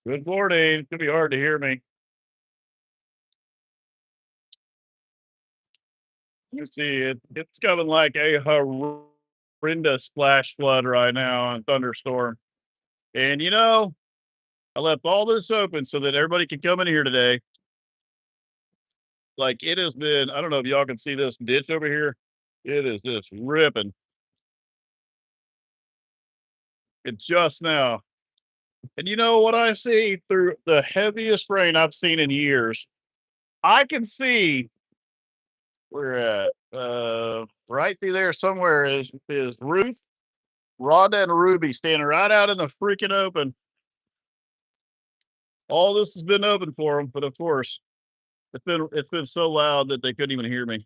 Good morning. It's gonna be hard to hear me. You see, it's coming like a horrendous flash flood right now on Thunderstorm. And I left all this open so that everybody can come in here today. Like it has been, I don't know if y'all can see this ditch over here. It is just ripping. It just now. And you know what I see through the heaviest rain I've seen in years? I can see we're at right through there somewhere is Ruth, Rhonda, and Ruby standing right out in the freaking open. All this has been open for them, but of course, it's been so loud that they couldn't even hear me.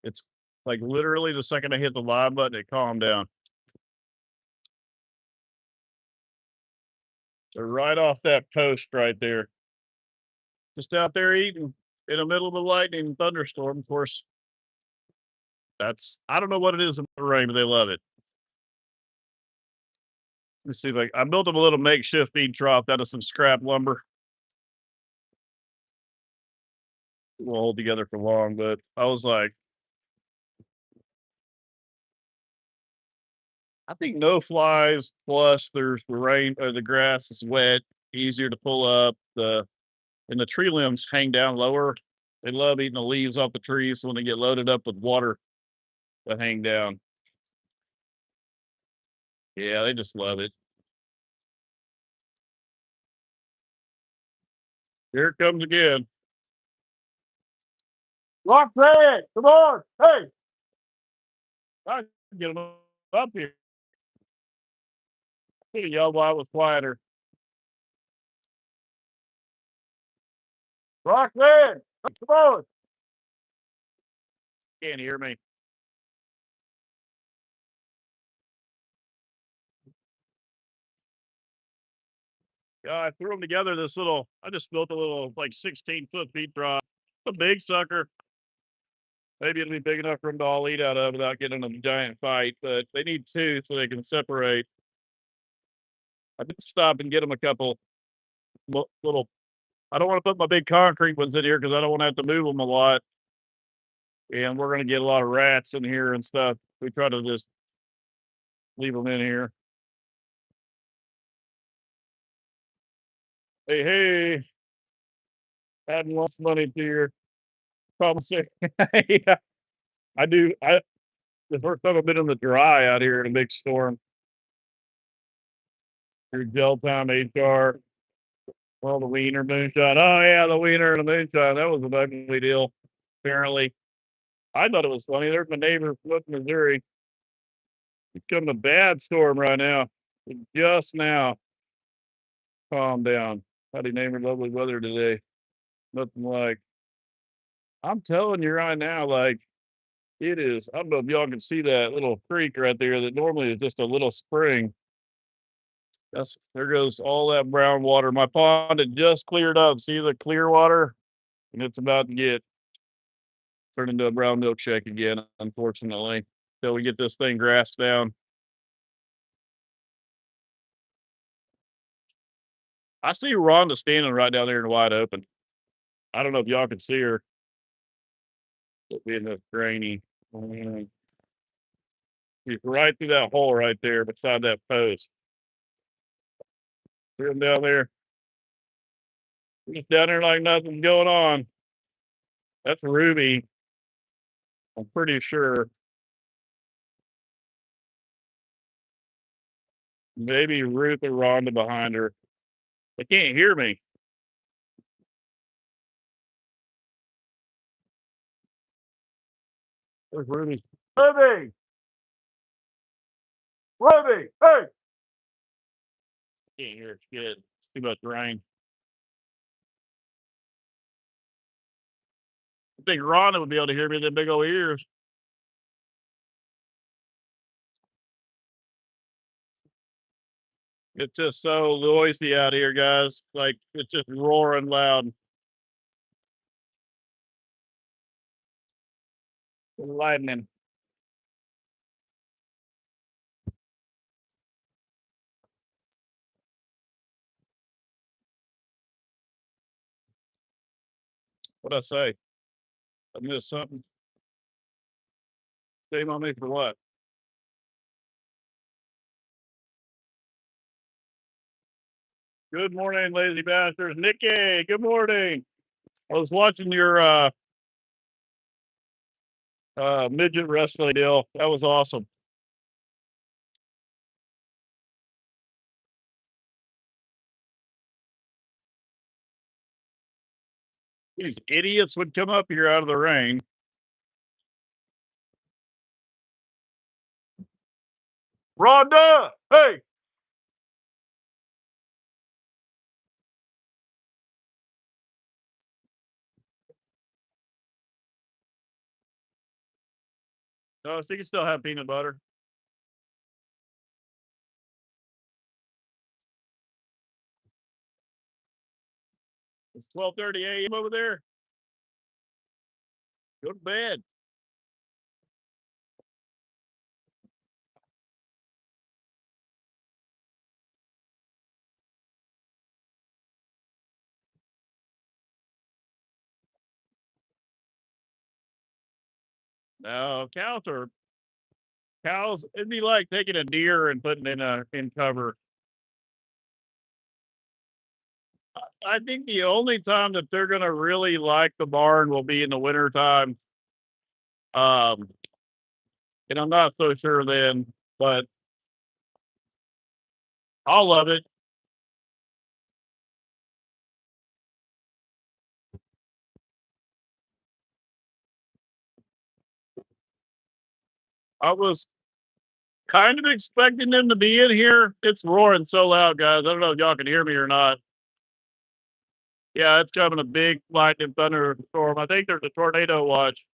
It's like literally the second I hit the live button, it calmed down. They're right off that post right there, just out there eating in the middle of the lightning thunderstorm. Of course, that's I don't know what it is about the rain, but they love it. Let's see, like I built them a little makeshift feed trough out of some scrap lumber. It will hold together for long, but I was like, I think no flies. Plus, there's the rain. The grass is wet, easier to pull up. The tree limbs hang down lower. They love eating the leaves off the trees. So when they get loaded up with water, they hang down. Yeah, they just love it. Here it comes again. Roxanne, come on! Hey, I can get them up here. I could have yelled while I was quieter. Roxanne, come on! Can't hear me. Yeah, I threw them together. This little, I just built a little like 16-foot feet drop. A big sucker. Maybe it'll be big enough for them to all eat out of without getting in a giant fight. But they need two so they can separate. I did stop and get them a couple little. I don't want to put my big concrete ones in here because I don't want to have to move them a lot. And we're going to get a lot of rats in here and stuff. We try to just leave them in here. Hey, hey, adding lots of money to your conversation. Yeah, I do. The first time I've been in the dry out here in a big storm. Your gel time HR. Well, the wiener moonshine. Oh yeah, the wiener and the moonshine. That was an ugly deal. Apparently, I thought it was funny. There's my neighbor from Missouri. It's coming a bad storm right now. It just now calmed down. How do you name her lovely weather today? Nothing like. I'm telling you right now, like it is. I don't know if y'all can see that little creek right there that normally is just a little spring. That's there goes all that brown water. My pond had just cleared up. See the clear water? And it's about to get turned into a brown milkshake again, unfortunately. Till we get this thing grassed down. I see Rhonda standing right down there in the wide open. I don't know if y'all can see her. It being this grainy. Mm, she's right through that hole right there beside that post. See him down there? Just down there like nothing's going on. That's Ruby. I'm pretty sure. Maybe Ruth or Rhonda behind her. They can't hear me. Where's Ruby? Ruby! Ruby! Hey! Can't hear it. Good. It's too much rain. I think Rhonda would be able to hear me with them big old ears. It's just so noisy out here, guys. Like it's just roaring loud. Lightning. What'd I say? I missed something. Shame on me for what? Good morning, lazy bastards. Nikki, good morning. I was watching your midget wrestling deal. That was awesome. These idiots would come up here out of the rain. Rhonda, hey. Oh, so you can still have peanut butter. It's 12:30 a.m. over there. Go to bed. No, cows. It'd be like taking a deer and putting in cover. I think the only time that they're gonna really like the barn will be in the wintertime. Um, and I'm not so sure then, but I'll love it. I was kind of expecting them to be in here. It's roaring so loud, guys. I don't know if y'all can hear me or not. Yeah, it's coming a big lightning thunderstorm. I think there's a tornado watch.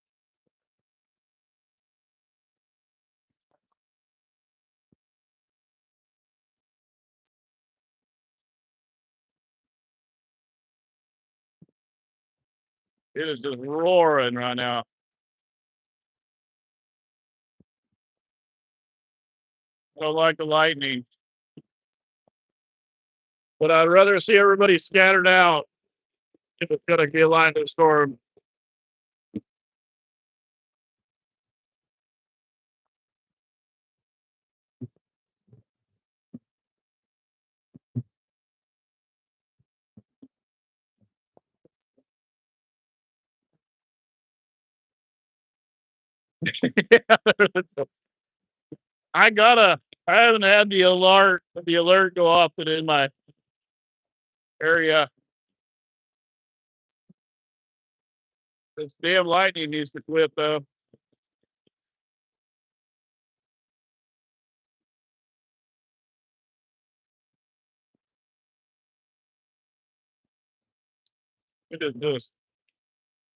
It is just roaring right now. I don't like the lightning, but I'd rather see everybody scattered out if it's gonna be a lightning storm. I gotta. I haven't had the alert go off in my area. This damn lightning needs to quit though. It is just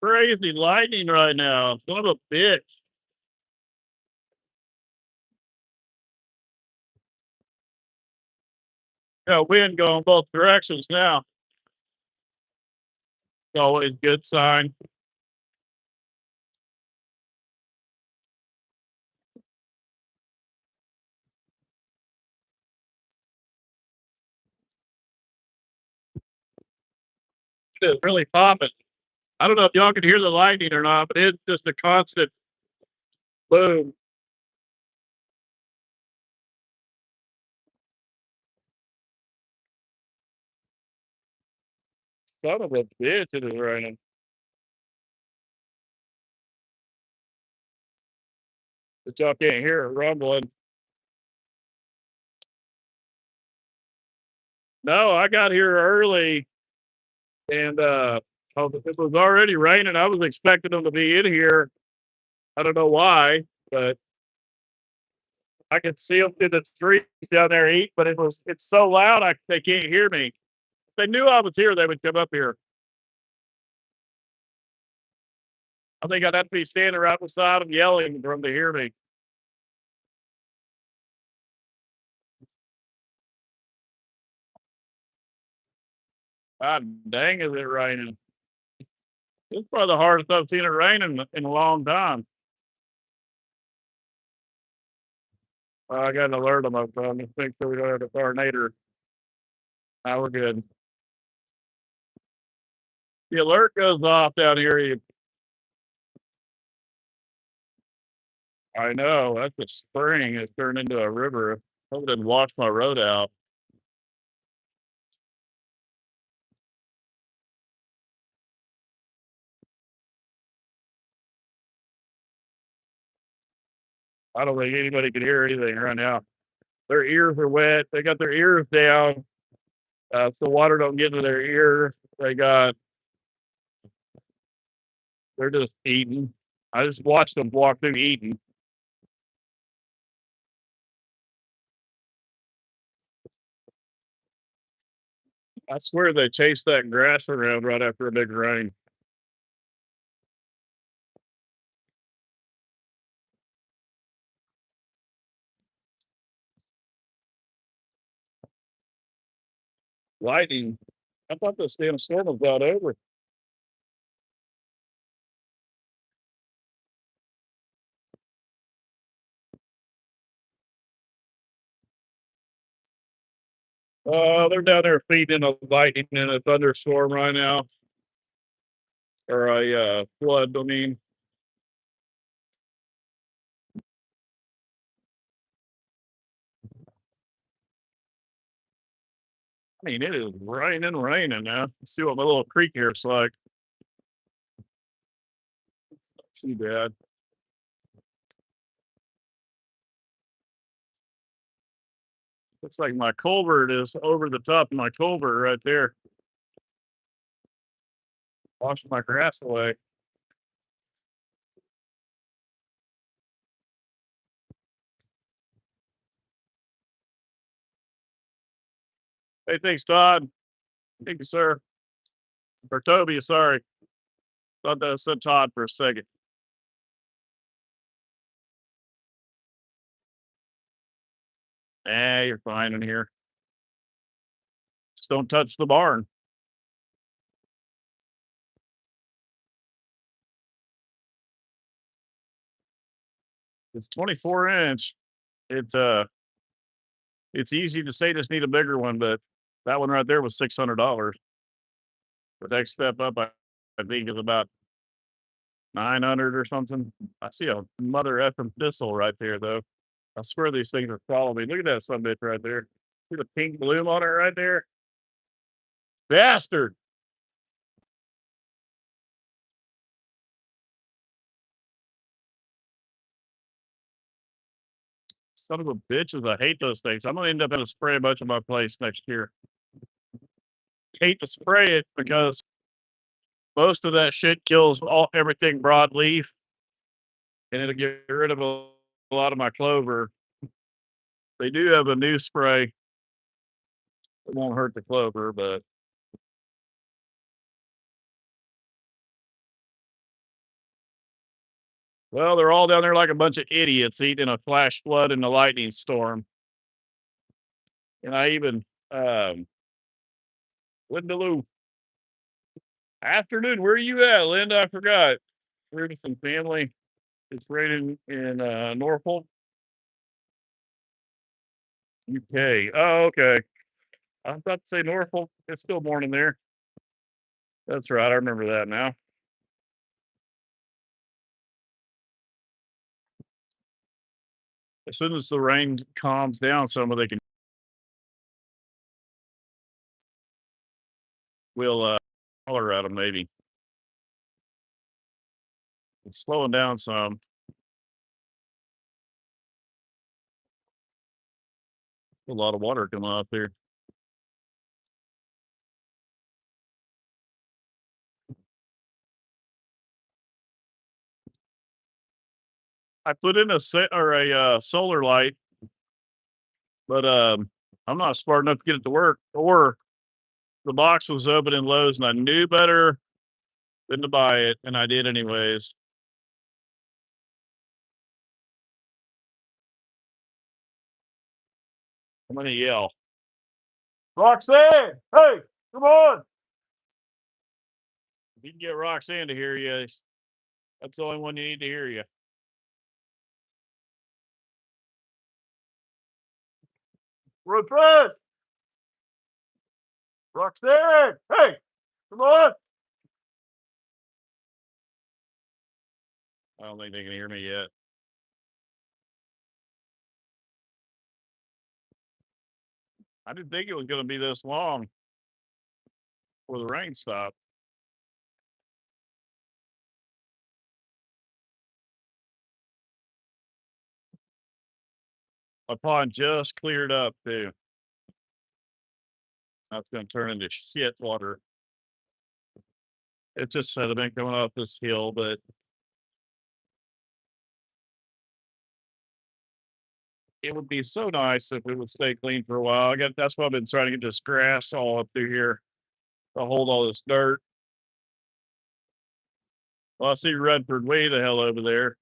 crazy lightning right now. Son of a bitch. Got wind going both directions now. It's always a good sign. It is really popping. I don't know if y'all can hear the lightning or not, but it's just a constant boom. Son of a bitch, it is raining. But y'all can't hear it rumbling. No, I got here early and it was already raining. I was expecting them to be in here. I don't know why, but I could see them through the trees down there eat, but it's so loud they can't hear me. If they knew I was here, they would come up here. I think I'd have to be standing right beside them yelling for them to hear me. God dang, is it raining? It's probably the hardest I've seen it rain in a long time. I got an alert on my phone. Just make sure we don't have a tornado. Now we're good. The alert goes off down here. I know that's a spring. It's turned into a river. I didn't wash my road out. I don't think anybody can hear anything right now. Their ears are wet. They got their ears down, so water don't get into their ear. They're just eating. I just watched them walk through eating. I swear they chase that grass around right after a big rain. Lightning. I thought this damn storm was about over. They're down there feeding a lightning and a thunderstorm right now, or a flood. I mean, it is raining now. Let's see what my little creek here's like. Not too bad. Looks like my culvert is over the top of my culvert right there. Wash my grass away. Hey, thanks, Todd. Thank you, sir. Or Toby, sorry. Thought that said Todd for a second. You're fine in here. Just don't touch the barn. It's 24-inch. It's easy to say just need a bigger one, but that one right there was $600. The next step up, I think, is about 900 or something. I see a mother effing thistle right there, though. I swear these things are following me. Look at that sumbitch right there. See the pink bloom on it right there? Bastard! Son of a bitches. I hate those things. I'm gonna end up having to spray a bunch of my place next year. Hate to spray it because most of that shit kills everything broadleaf, and it'll get rid of a lot of my clover. They do have a new spray. It won't hurt the clover, but well, they're all down there like a bunch of idiots eating a flash flood and a lightning storm. And I even Linda afternoon, where are you at, Linda? I forgot. Rufus and family. It's raining in Norfolk, UK. Oh, okay. I was about to say Norfolk. It's still morning there. That's right. I remember that now. As soon as the rain calms down, some of they can we'll holler at them maybe. It's slowing down some. A lot of water coming out there. I put in a solar light, but I'm not smart enough to get it to work. Or the box was open in Lowe's, and I knew better than to buy it, and I did anyways. I'm gonna yell, Roxanne! Hey, come on! If you can get Roxanne to hear you, that's the only one you need to hear you. Rufus! Roxanne! Hey, come on! I don't think they can hear me yet. I didn't think it was going to be this long before the rain stopped. My pond just cleared up too. That's going to turn into shit water. It's just sediment coming off this hill, but it would be so nice if it would stay clean for a while. That's why I've been trying to get this grass all up through here to hold all this dirt. Well, I see Redford way the hell over there.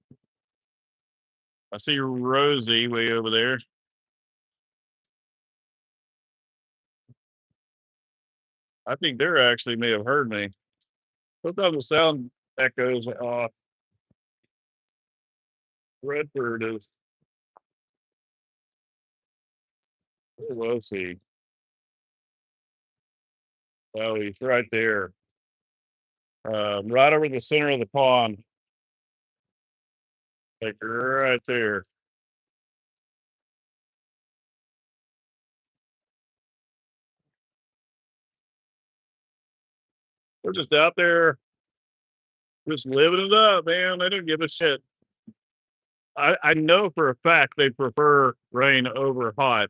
I see Rosie way over there. I think they're actually may have heard me. Sometimes the sound echoes off. Redford is. Where was he? Oh, he's right there. Right over the center of the pond. Like right there. They're just out there, just living it up, man. They don't give a shit. I know for a fact they prefer rain over hot.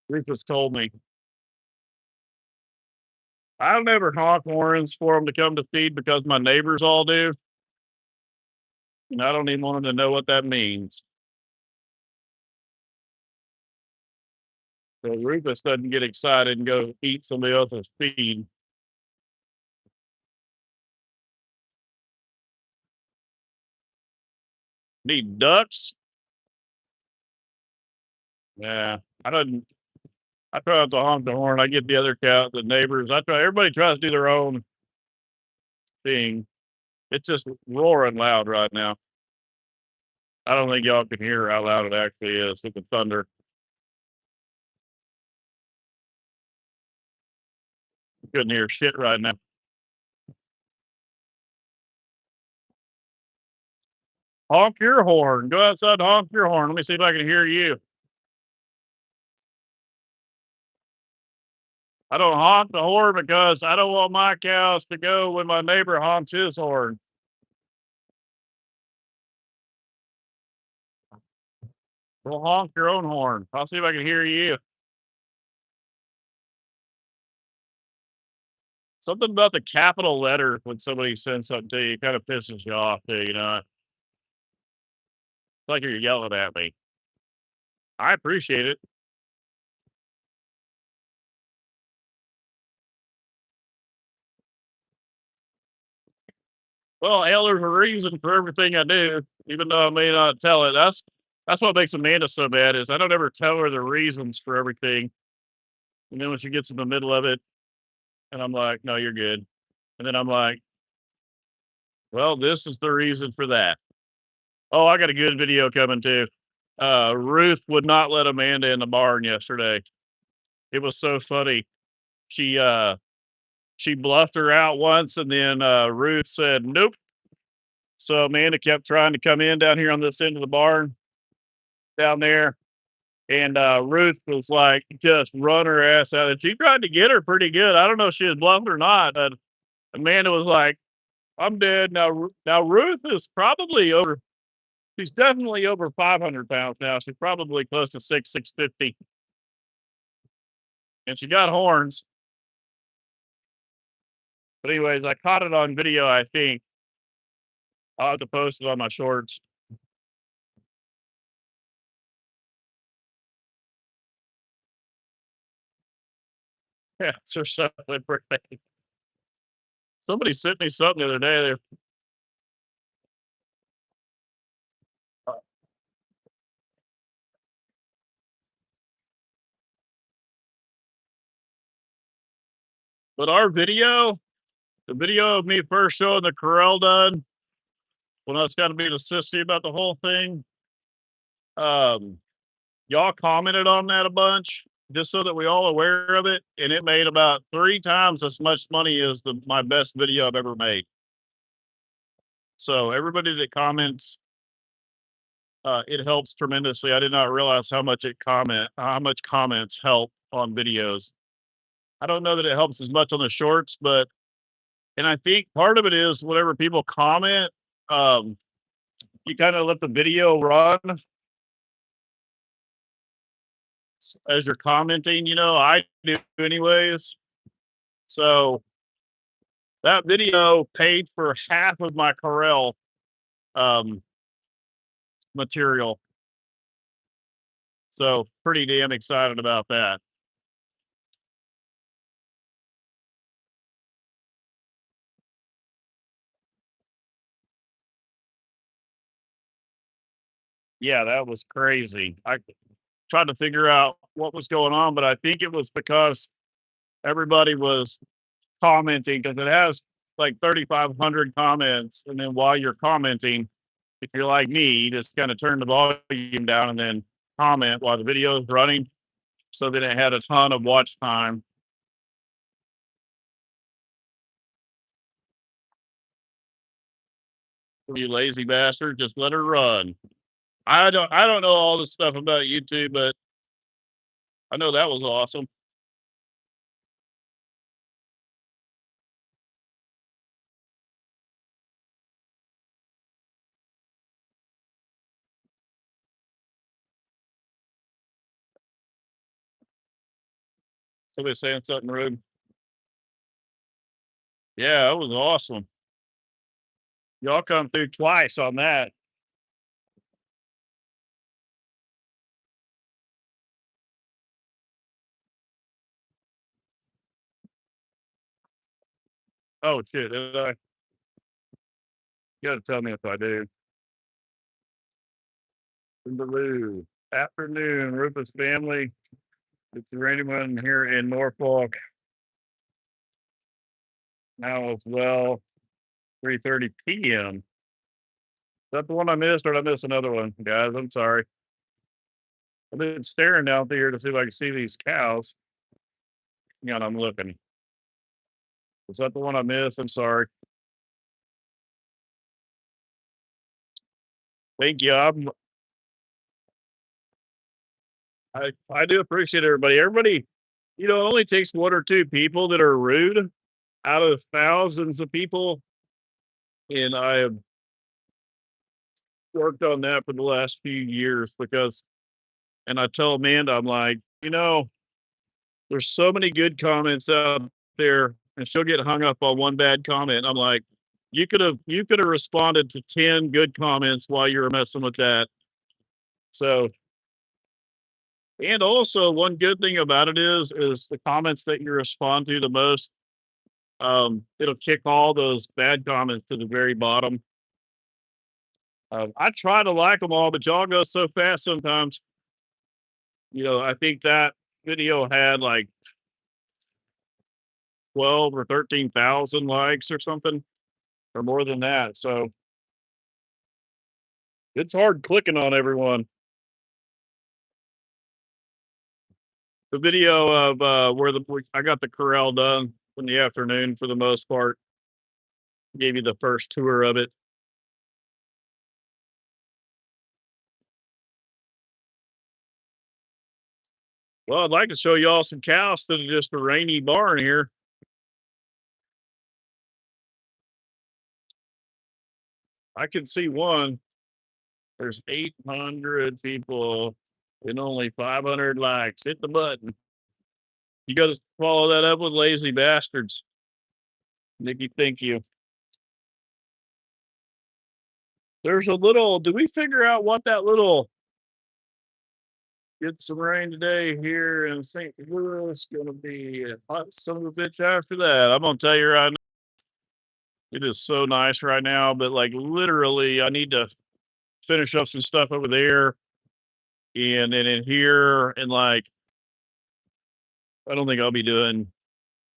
Rufus told me. I don't ever honk horns for them to come to feed because my neighbors all do. And I don't even want them to know what that means. So Rufus doesn't get excited and go eat somebody else's feed. Need ducks? Yeah, I don't. I try not to honk the horn. I get the other cat, the neighbors. I try. Everybody tries to do their own thing. It's just roaring loud right now. I don't think y'all can hear how loud it actually is with the thunder. Couldn't hear shit right now. Honk your horn. Go outside and honk your horn. Let me see if I can hear you. I don't honk the horn because I don't want my cows to go when my neighbor honks his horn. Well, honk your own horn. I'll see if I can hear you. Something about the capital letter when somebody sends something to you kind of pisses you off too, you know. It's like you're yelling at me. I appreciate it. Well, hell, there's a reason for everything I do, even though I may not tell it. That's what makes Amanda so bad is I don't ever tell her the reasons for everything. And then when she gets in the middle of it, and I'm like, no, you're good. And then I'm like, well, this is the reason for that. Oh, I got a good video coming too. Ruth would not let Amanda in the barn yesterday. It was so funny. She she bluffed her out once and then Ruth said nope. So Amanda kept trying to come in down here on this end of the barn down there. And Ruth was like just run her ass out. And she tried to get her pretty good. I don't know if she was bluffing or not. But Amanda was like, I'm dead. Now Ruth is probably over. She's definitely over 500 pounds now. She's probably close to 650. And she got horns. But anyways, I caught it on video, I think. I'll have to post it on my shorts. Yeah, it's her 7th birthday. Somebody sent me something the other day. But our video, the video of me first showing the corral done, when I was kind of being a sissy about the whole thing, y'all commented on that a bunch. just so that we all aware of it, and it made about 3 times as much money as my best video I've ever made. So everybody that comments, it helps tremendously. I did not realize how much comments help on videos. I don't know that it helps as much on the shorts, but and I think part of it is whatever people comment, um, you kinda let the video run as you're commenting, I do anyways. So that video paid for half of my Corel, um, material. So pretty damn excited about that. Yeah, that was crazy. I tried to figure out what was going on, but I think it was because everybody was commenting because it has like 3,500 comments. And then while you're commenting, if you're like me, you just kind of turn the volume down and then comment while the video is running. So then it had a ton of watch time. You lazy bastard, just let her run. I don't know all the stuff about YouTube, but I know that was awesome. Somebody saying something rude. Yeah, it was awesome. Y'all come through twice on that. Oh shit, did I? You gotta tell me if I do. Blue. Afternoon, Rufus family. It's there anyone here in Norfolk now as well? 3:30 p.m. Is that the one I missed, or did I miss another one, guys? I'm sorry. I've been staring out there to see if I can see these cows. Yeah, and I'm looking. Is that the one I missed? I'm sorry. Thank you. I do appreciate everybody. Everybody, it only takes one or two people that are rude out of thousands of people, and I have worked on that for the last few years because and I tell Amanda, I'm like, there's so many good comments out there, and she'll get hung up on one bad comment. I'm like, you could have responded to 10 good comments while you were messing with that. So and also one good thing about it is the comments that you respond to the most, it'll kick all those bad comments to the very bottom. I try to like them all, but y'all go so fast sometimes. I think that video had like 12 or 13,000 likes or something, or more than that. So it's hard clicking on everyone. The video of I got the corral done in the afternoon for the most part. Gave you the first tour of it. Well, I'd like to show y'all some cows instead of just a rainy barn here. I can see one. There's 800 people and only 500 likes. Hit the button. You got to follow that up with lazy bastards. Nikki, thank you. There's a little, did we figure out what that little get some rain today here in St. Louis gonna be a hot son of a bitch after that? I'm gonna tell you right now, it is so nice right now, but like literally I need to finish up some stuff over there and then in here and like I don't think I'll be doing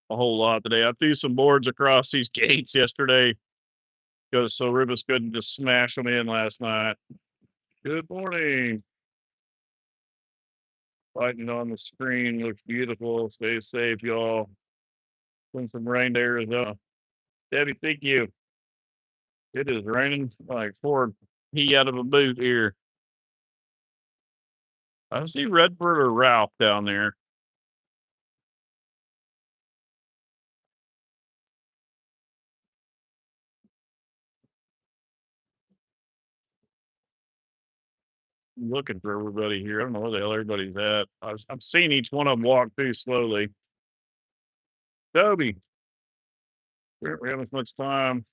a whole lot today. I threw some boards across these gates yesterday because so Rufus couldn't just smash them in last night. Good morning. Lighting on the screen looks beautiful. Stay safe, y'all. Send some rain to Arizona. Debbie, thank you. It is raining like poured pee out of a boot here. I see Redford or Ralph down there. I'm looking for everybody here. I don't know where the hell everybody's at. I'm seeing each one of them walk through slowly. Toby, we don't have as much time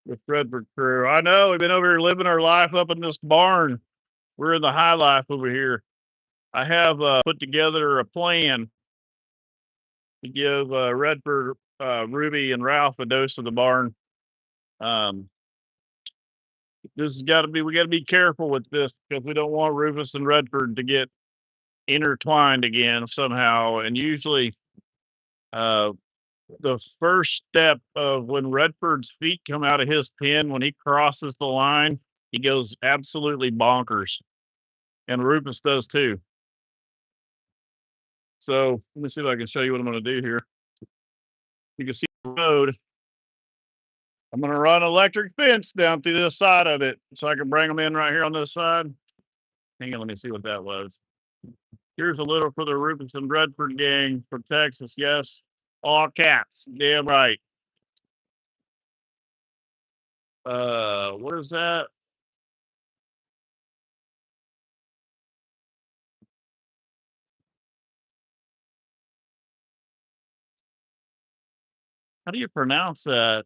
with Redford crew. I know we've been over here living our life up in this barn. We're in the high life over here. I have put together a plan to give Redford, Ruby, and Ralph a dose of the barn. This has got to be, we got to be careful with this because we don't want Rufus and Redford to get intertwined again somehow. And usually, the first step of when Redford's feet come out of his pen, when he crosses the line, he goes absolutely bonkers. And Rufus does too. So let me see if I can show you what I'm going to do here. You can see the road. I'm going to run an electric fence down through this side of it so I can bring them in right here on this side. Hang on, let me see what that was. Here's a little for the Rufus and Redford gang from Texas. Yes, all caps. Damn right. What is that? How do you pronounce that?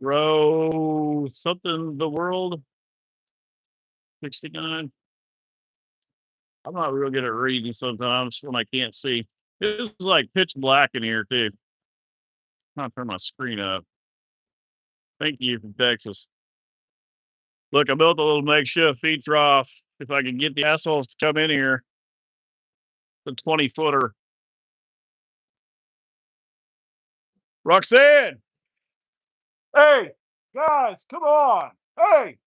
Row something the world 69. I'm not real good at reading sometimes when I can't see. This is like pitch black in here too. I'm gonna turn my screen up. Thank you from Texas. Look, I built a little makeshift feed trough. If I can get the assholes to come in here, the 20-footer. Roxanne! Hey, guys, come on! Hey!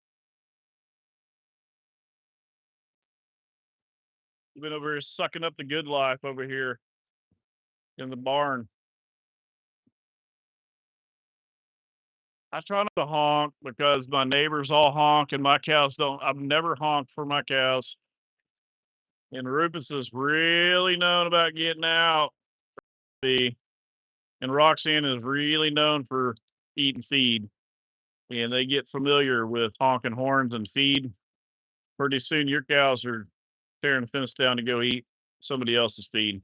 You've been over here sucking up the good life over here in the barn. I try not to honk because my neighbors all honk and my cows don't. I've never honked for my cows. And Rufus is really known about getting out. And Roxanne is really known for eat and feed. And they get familiar with honking horns and feed. Pretty soon your cows are tearing the fence down to go eat somebody else's feed.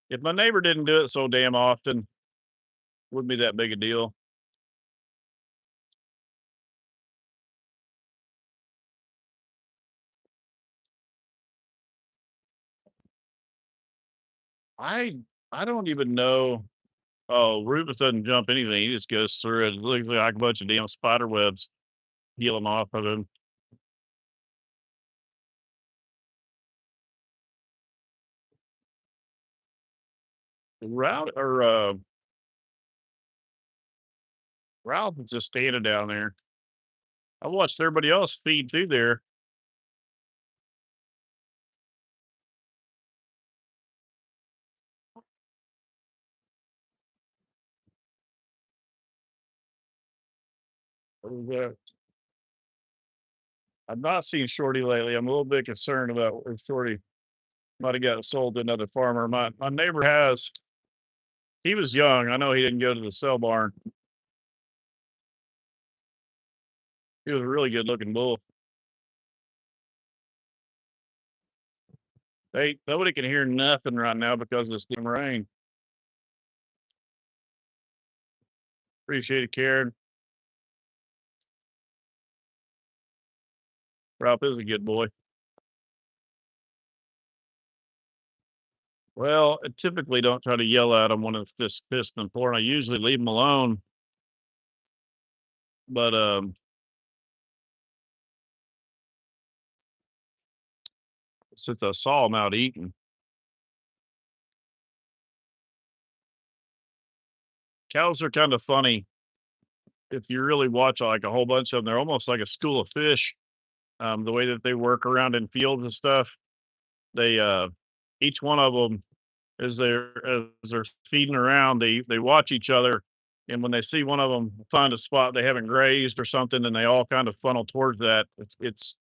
If my neighbor didn't do it so damn often, it wouldn't be that big a deal. I I don't even know. Oh, Rufus doesn't jump anything. He just goes through it. It looks like a bunch of damn spider webs peeling off of him. Ralph is just standing down there. I watched everybody else feed through there. What was that? I've not seen Shorty lately. I'm a little bit concerned about if Shorty might have gotten sold to another farmer. My neighbor has. He was young. I know he didn't go to the sell barn. He was a really good looking bull. Hey, nobody can hear nothing right now because of this damn rain. Appreciate it, Karen. Ralph is a good boy. Well, I typically don't try to yell at him when it's just pissed and pouring. I usually leave him alone. But since I saw him out eating, cows are kind of funny. If you really watch like a whole bunch of them, they're almost like a school of fish. The way that they work around in fields and stuff, they each one of them as they're feeding around, they watch each other, and when they see one of them find a spot they haven't grazed or something, then they all kind of funnel towards that. It's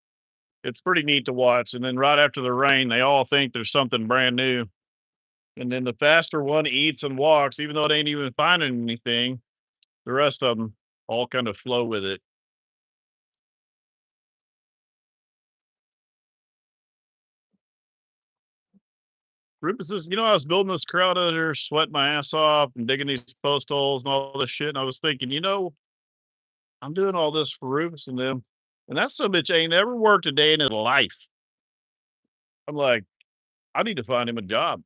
pretty neat to watch. And then right after the rain, they all think there's something brand new. And then the faster one eats and walks, even though it ain't even finding anything, the rest of them all kind of flow with it. Rufus is, I was building this crowd out there, sweating my ass off and digging these post holes and all this shit. And I was thinking, I'm doing all this for Rufus and them. And that son bitch ain't never worked a day in his life. I'm like, I need to find him a job.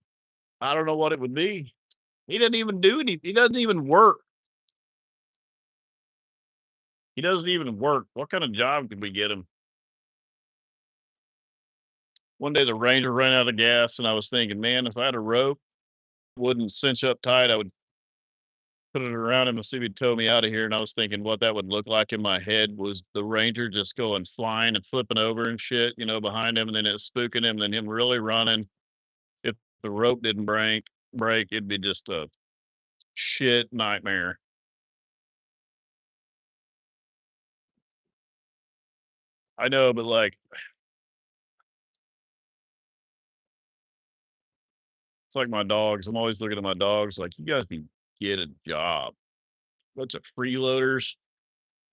I don't know what it would be. He doesn't even do anything. He doesn't even work. He doesn't even work. What kind of job could we get him? One day the Ranger ran out of gas, and I was thinking, man, if I had a rope, wouldn't cinch up tight, I would put it around him and see if he'd tow me out of here. And I was thinking what that would look like in my head was the Ranger just going flying and flipping over and shit, behind him, and then it spooking him, and then him really running. If the rope didn't break, it'd be just a shit nightmare. I know, but like it's like my dogs. I'm always looking at my dogs like, you guys need to get a job. Bunch of freeloaders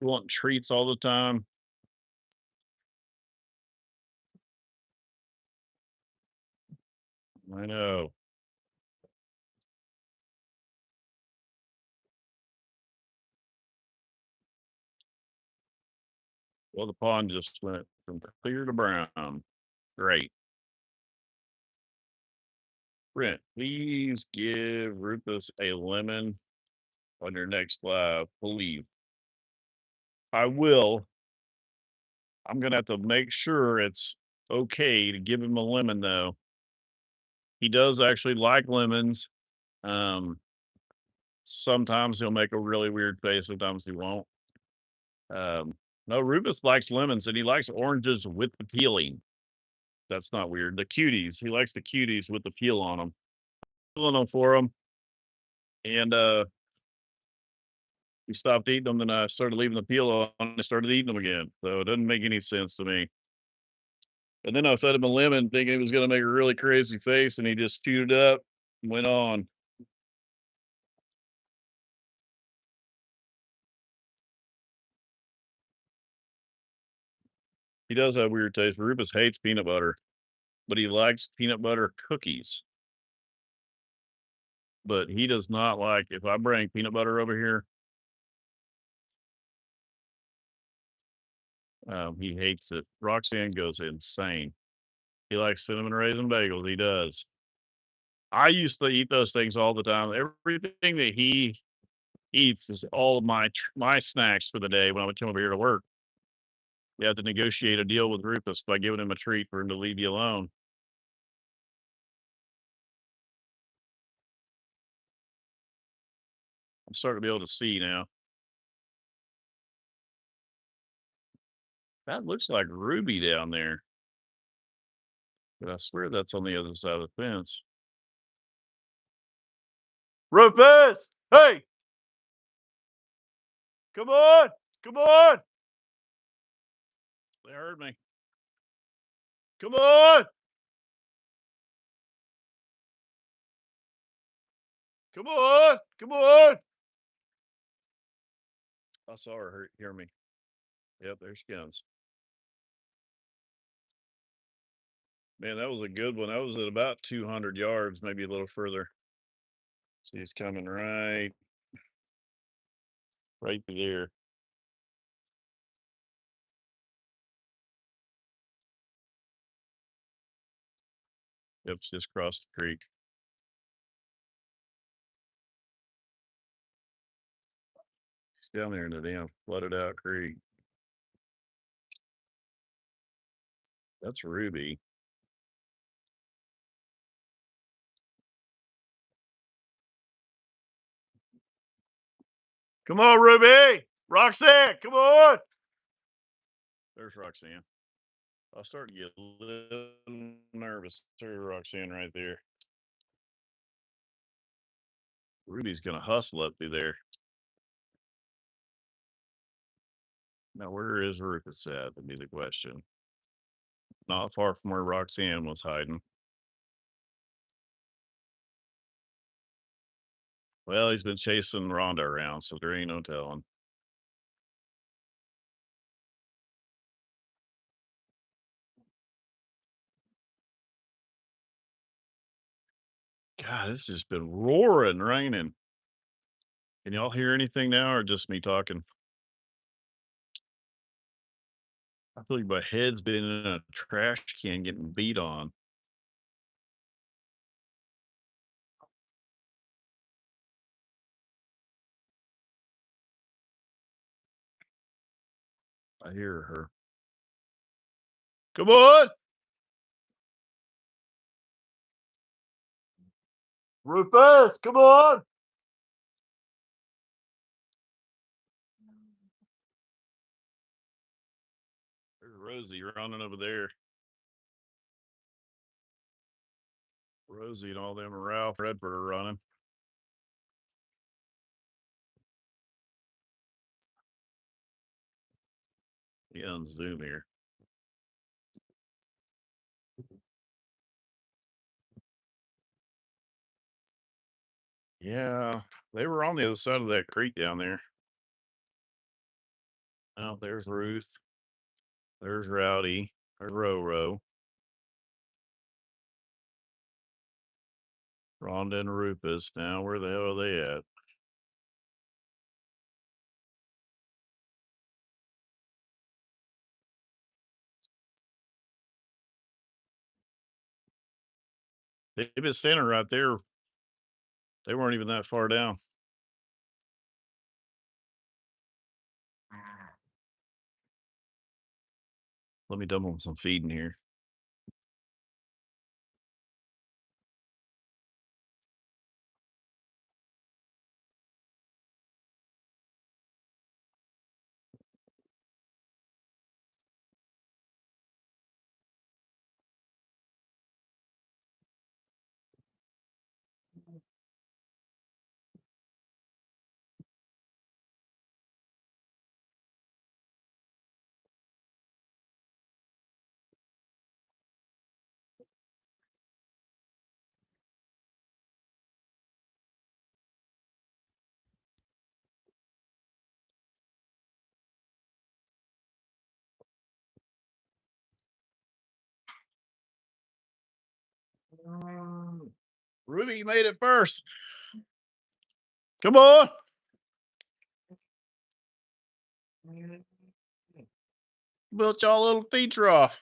wanting treats all the time. I know. Well, the pond just went from clear to brown. Great. Brent, please give Rufus a lemon on your next live. Believe. I will. I'm gonna have to make sure it's okay to give him a lemon though. He does actually like lemons. Um, Sometimes he'll make a really weird face, sometimes he won't. No, Rufus likes lemons and he likes oranges with the peeling. That's not weird. The cuties, he likes the cuties with the peel on them. Peeling them for him, and he stopped eating them. Then I started leaving the peel on and started eating them again. So it doesn't make any sense to me. And then I fed him a lemon, thinking it was going to make a really crazy face, and he just chewed it up and went on. He does have weird taste. Rufus hates peanut butter, but he likes peanut butter cookies. But he does not like if I bring peanut butter over here. He hates it. Roxanne goes insane. He likes cinnamon raisin bagels. He does. I used to eat those things all the time. Everything that he eats is all of my snacks for the day when I would come over here to work. You have to negotiate a deal with Rufus by giving him a treat for him to leave you alone. I'm starting to be able to see now. That looks like Ruby down there, but I swear that's on the other side of the fence. Rufus! Hey! Come on! Come on! They heard me. Come on! Come on! Come on! I saw her hear me. Yep, there she comes. Man, that was a good one. That was at about 200 yards, maybe a little further. She's coming right there. Yep, she just crossed the creek. She's down there in the damn flooded out creek. That's Ruby. Come on, Ruby! Roxanne, come on! There's Roxanne. I'll start to get a little nervous. There, Roxanne, right there. Rudy's gonna hustle up through there. Now, where is Rufus at? Would be the question. Not far from where Roxanne was hiding. Well, he's been chasing Rhonda around, so there ain't no telling. God, it's just been roaring, raining. Can y'all hear anything now, or just me talking? I feel like my head's been in a trash can getting beat on. I hear her. Come on, Rufus, come on. There's Rosie running over there. Rosie and all them and Ralph Redford are running. He unzoom here. Yeah, they were on the other side of that creek down there. Oh, there's Ruth. There's Rowdy. There's Roro. Rhonda and Rufus. Now, where the hell are they at? They've been standing right there. They weren't even that far down. Let me dump them some feed in here. Ruby made it first. Come on. Built y'all a little feed trough.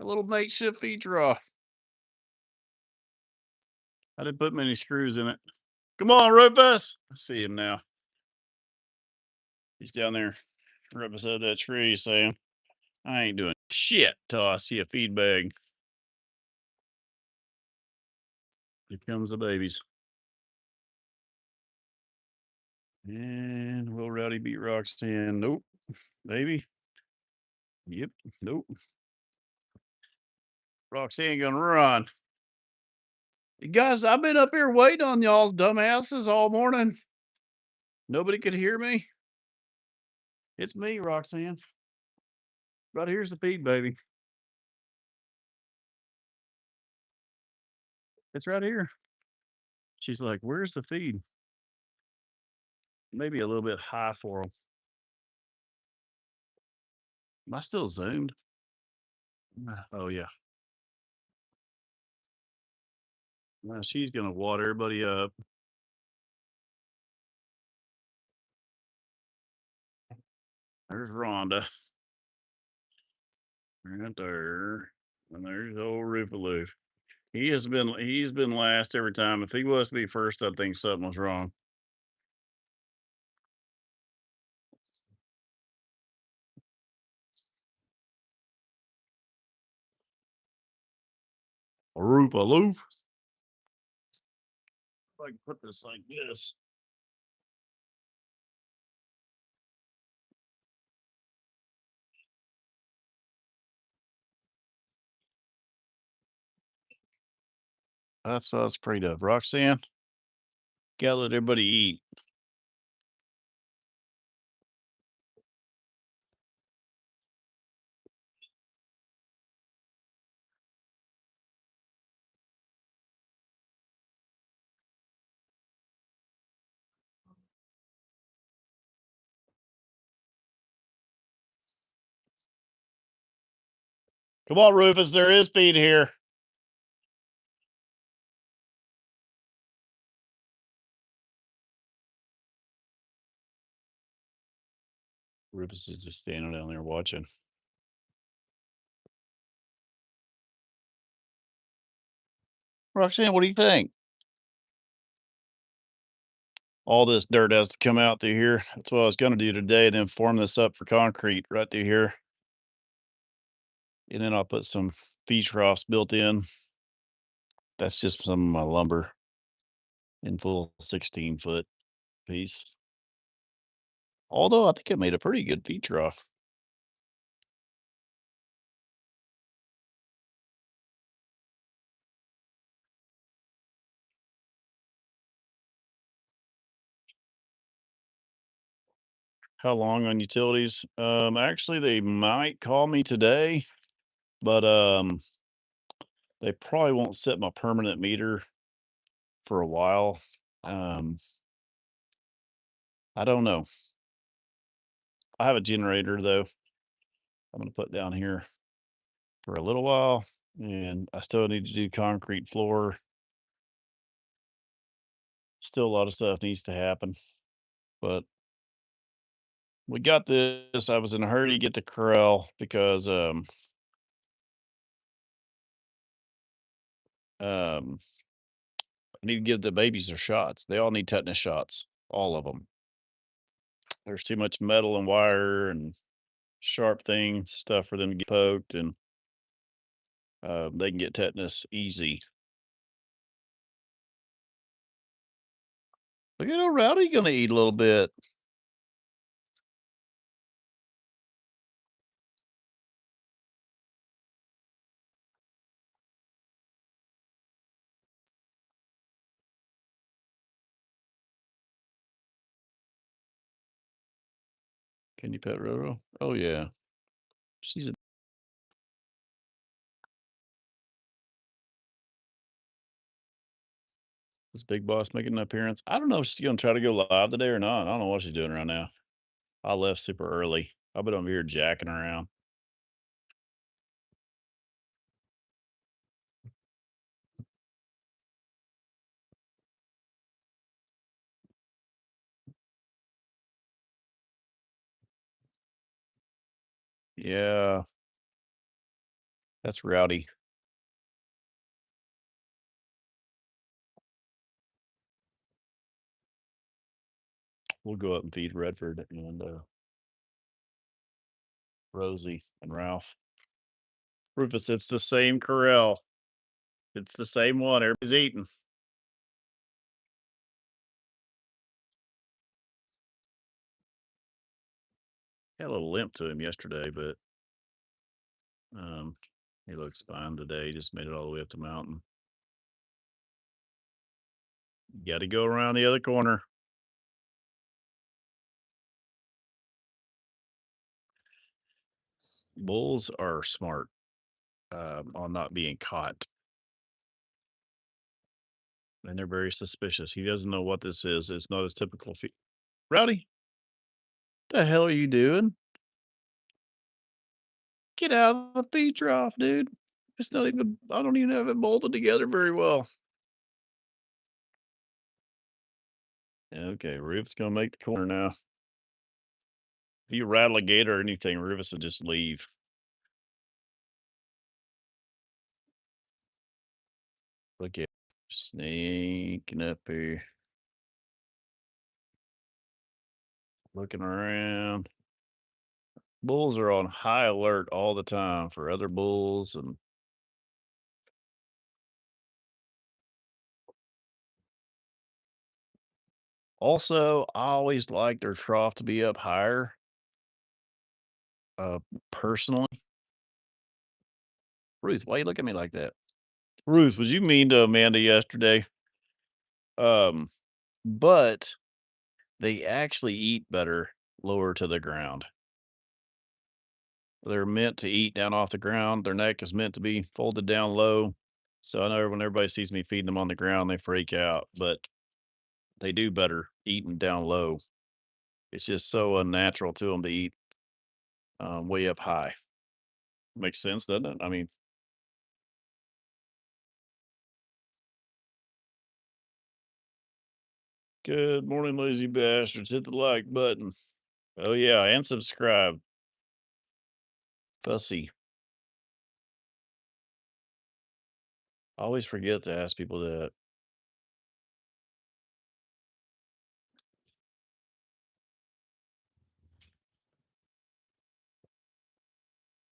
A little makeshift feed trough. I didn't put many screws in it. Come on, Rufus. I see him now. He's down there right beside that tree saying, I ain't doing shit till I see a feed bag. Here comes the babies. And will Rowdy beat Roxanne? Nope. Maybe. Yep. Nope. Roxanne gonna run. You guys, I've been up here waiting on y'all's dumbasses all morning. Nobody could hear me. It's me, Roxanne. Right here's the feed, baby. It's right here. She's like, where's the feed? Maybe a little bit high for them. Am I still zoomed? Oh, yeah. Well, she's going to water everybody up. There's Rhonda. Right there. And there's old Rupaloo. He's been last every time. If he was to be first, I think something was wrong. Rupaloo. If I can put this like this. That's what I was afraid of. Roxanne, gotta let everybody eat. Come on, Rufus, there is feed here. Rufus is just standing down there watching. Roxanne, what do you think? All this dirt has to come out through here. That's what I was going to do today, then form this up for concrete right through here. And then I'll put some feed troughs built in. That's just some of my lumber in full 16-foot piece. Although I think it made a pretty good feed trough. How long on utilities? Actually, they might call me today, but they probably won't set my permanent meter for a while. Um, I don't know. I have a generator though. I'm gonna put down here for a little while, and I still need to do concrete floor. Still, a lot of stuff needs to happen, but we got this. I was in a hurry to get the corral because um I need to give the babies their shots. They all need tetanus shots, all of them. There's too much metal and wire and sharp things, stuff for them to get poked, and they can get tetanus easy. Look at old Rowdy gonna eat a little bit. Can you pet Roro? Oh yeah, she's a this big boss making an appearance. I don't know if she's gonna try to go live today or not. I don't know what she's doing right now. I left super early. I've been over here jacking around. Yeah, that's Rowdy. We'll go up and feed Redford and Rosie and Ralph. Rufus, it's the same corral. It's the same one. Everybody's eating. Had a little limp to him yesterday, but um, he looks fine today. He just made it all the way up the mountain. Got to go around the other corner. Bulls are smart on not being caught, and they're very suspicious. He doesn't know what this is. It's not his typical feed. Rowdy, the hell are you doing? Get out of the feed trough, dude. It's not even, I don't even have it bolted together very well. Okay, Rufus gonna make the corner now. If you rattle a gator or anything, Rufus will just leave. Look at sneaking up here, looking around. Bulls are on high alert all the time for other bulls, and also I always like their trough to be up higher. Uh, personally, Ruth, why you look at me like that? Ruth, was you mean to Amanda yesterday? Um, but they actually eat better lower to the ground. They're meant to eat down off the ground. Their neck is meant to be folded down low. So I know when everybody sees me feeding them on the ground, they freak out, but they do better eating down low. It's just so unnatural to them to eat way up high. Makes sense, doesn't it? I mean, good morning, lazy bastards. Hit the like button. Oh, yeah, and subscribe. Fussy. I always forget to ask people that.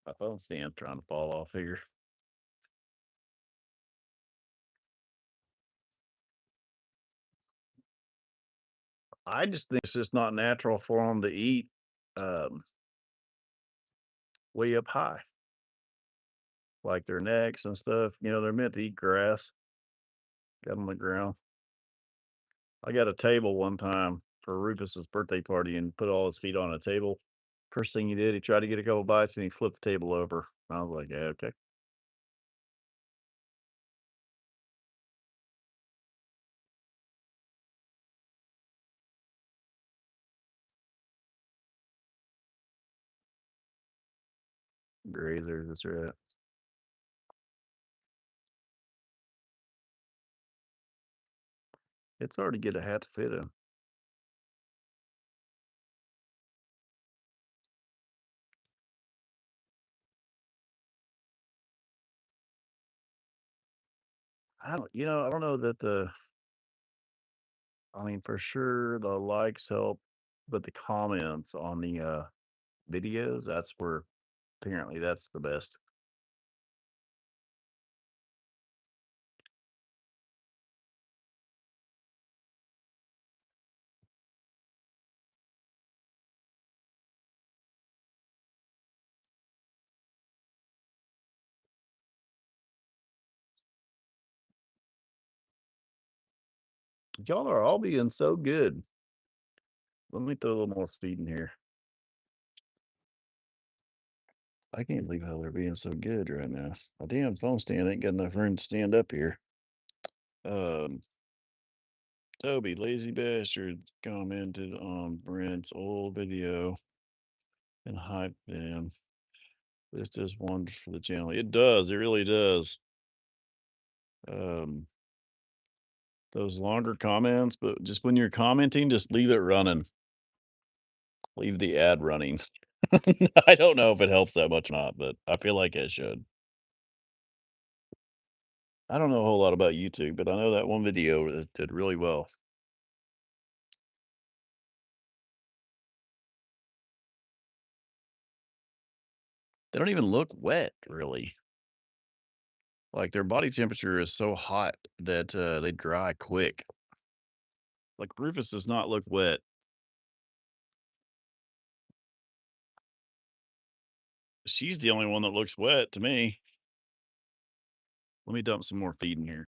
My phone stand trying to fall off here. I just think it's just not natural for them to eat um, way up high, like their necks and stuff. You know, they're meant to eat grass. Got on the ground. I got a table one time for Rufus's birthday party and put all his feet on a table. First thing he did, he tried to get a couple bites and he flipped the table over. I was like, yeah, okay. Grazers, that's right. It's hard to get a hat to fit him. I don't know that I mean, for sure the likes help, but the comments on the videos, that's where apparently that's the best. Y'all are all being so good. Let me throw a little more speed in here. I can't believe how they're being so good right now. My damn phone stand ain't got enough room to stand up here. Um, Toby, lazy bastard, commented on Brent's old video and hyped him. This does wonders for the channel. It does. It really does. Um, those longer comments, but just when you're commenting, just leave it running. Leave the ad running. I don't know if it helps that much or not, but I feel like it should. I don't know a whole lot about YouTube, but I know that one video did really well. They don't even look wet, really. Like their body temperature is so hot that they dry quick. Like Rufus does not look wet. She's the only one that looks wet to me. Let me dump some more feed in here.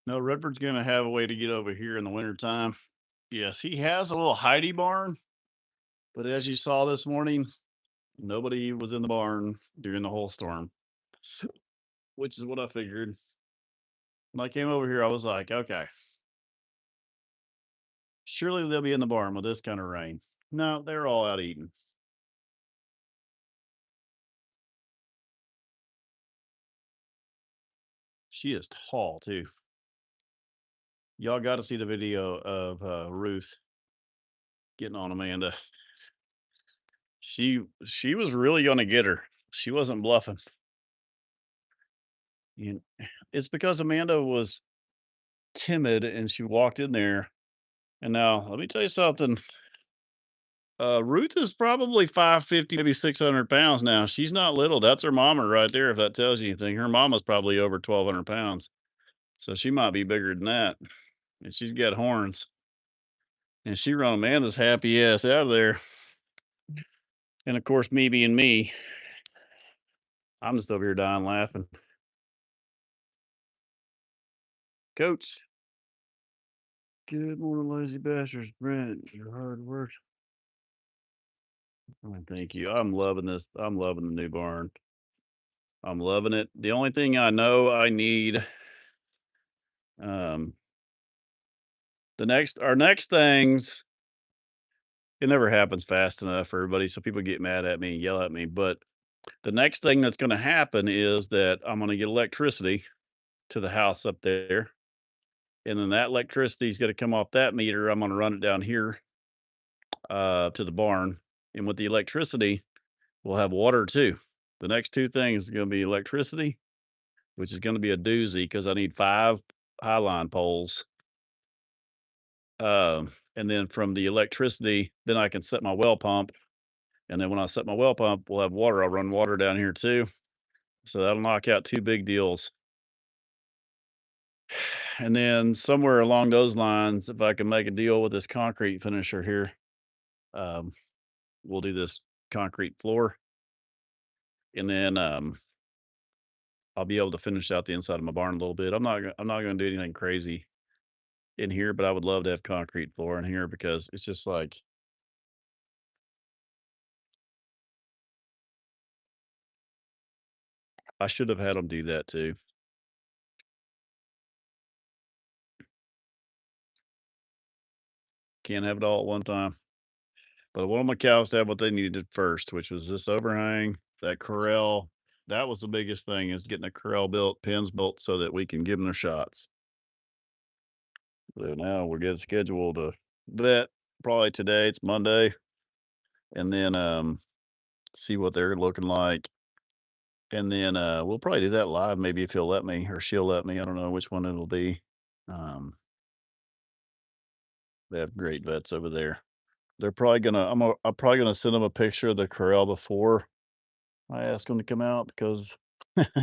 No, Redford's gonna have a way to get over here in the wintertime. Yes, he has a little hidey barn, but as you saw this morning, nobody was in the barn during the whole storm. which is what I figured. When I came over here, I was like, okay, surely they'll be in the barn with this kind of rain. No, they're all out eating. She is tall too. Y'all got to see the video of Ruth getting on Amanda. She was really gonna get her. She wasn't bluffing. And it's because Amanda was timid and she walked in there. And now let me tell you something. Ruth is probably 550, maybe 600 pounds now. She's not little. That's her mama right there, if that tells you anything. Her mama's probably over 1,200 pounds. So she might be bigger than that. And she's got horns. And she run Amanda's happy ass out of there. And of course, me being me, I'm just over here dying laughing. Coach. Good morning, lazy bastards. Brent, your hard work. Oh, thank you. I'm loving this. I'm loving the new barn. I'm loving it. The only thing I know I need, um, our next things, it never happens fast enough for everybody. So people get mad at me and yell at me. But the next thing that's going to happen is that I'm going to get electricity to the house up there. And then that electricity is going to come off that meter. I'm going to run it down here to the barn. And with the electricity, we'll have water too. The next two things are going to be electricity, which is going to be a doozy because I need 5 highline poles. And then from the electricity, then I can set my well pump. And then when I set my well pump, we'll have water. I'll run water down here too. So that'll knock out 2 big deals. And then somewhere along those lines, if I can make a deal with this concrete finisher here, we'll do this concrete floor. And then I'll be able to finish out the inside of my barn a little bit. I'm not going to do anything crazy in here, but I would love to have concrete floor in here because it's just like I should have had them do that too. Can't have it all at one time. But I want my cows to have what they needed first, which was this overhang, that corral. That was the biggest thing, is getting a corral built, pens built, so that we can give them their shots. So now we're getting scheduled to vet probably today. It's Monday, and then see what they're looking like, and then we'll probably do that live, maybe if he'll let me or she'll let me. I don't know which one it'll be. Um, they have great vets over there. They're probably gonna. I'm probably gonna send them a picture of the corral before I ask them to come out because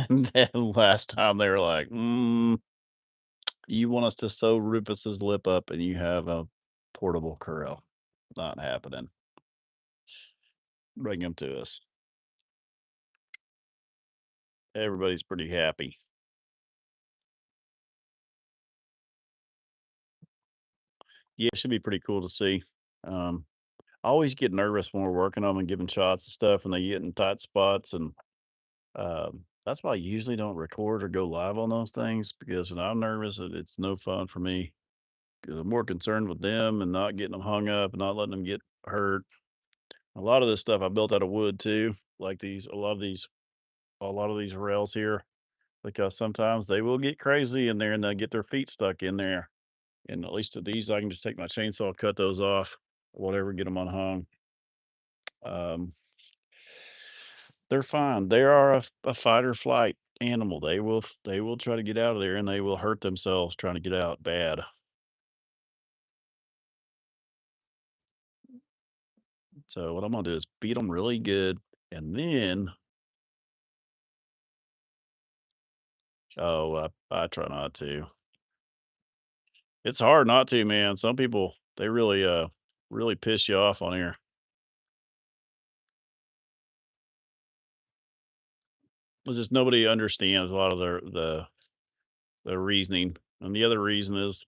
then last time they were like, "You want us to sew Rufus's lip up, and you have a portable corral? Not happening. Bring him to us." Everybody's pretty happy. Yeah, it should be pretty cool to see. Um, I always get nervous when we're working on them and giving shots and stuff, and they get in tight spots, and that's why I usually don't record or go live on those things because when I'm nervous, it's no fun for me. Because I'm more concerned with them and not getting them hung up and not letting them get hurt. A lot of this stuff I built out of wood too, like a lot of these rails here, because sometimes they will get crazy in there and they'll get their feet stuck in there. And at least of these, I can just take my chainsaw, cut those off, whatever, get them unhung. Um, they're fine. They are a fight or flight animal. They will try to get out of there and they will hurt themselves trying to get out bad. So what I'm gonna do is beat them really good, and then I try not to. It's hard not to, man. Some people, they really piss you off on here. It's just nobody understands a lot of their reasoning. And the other reason is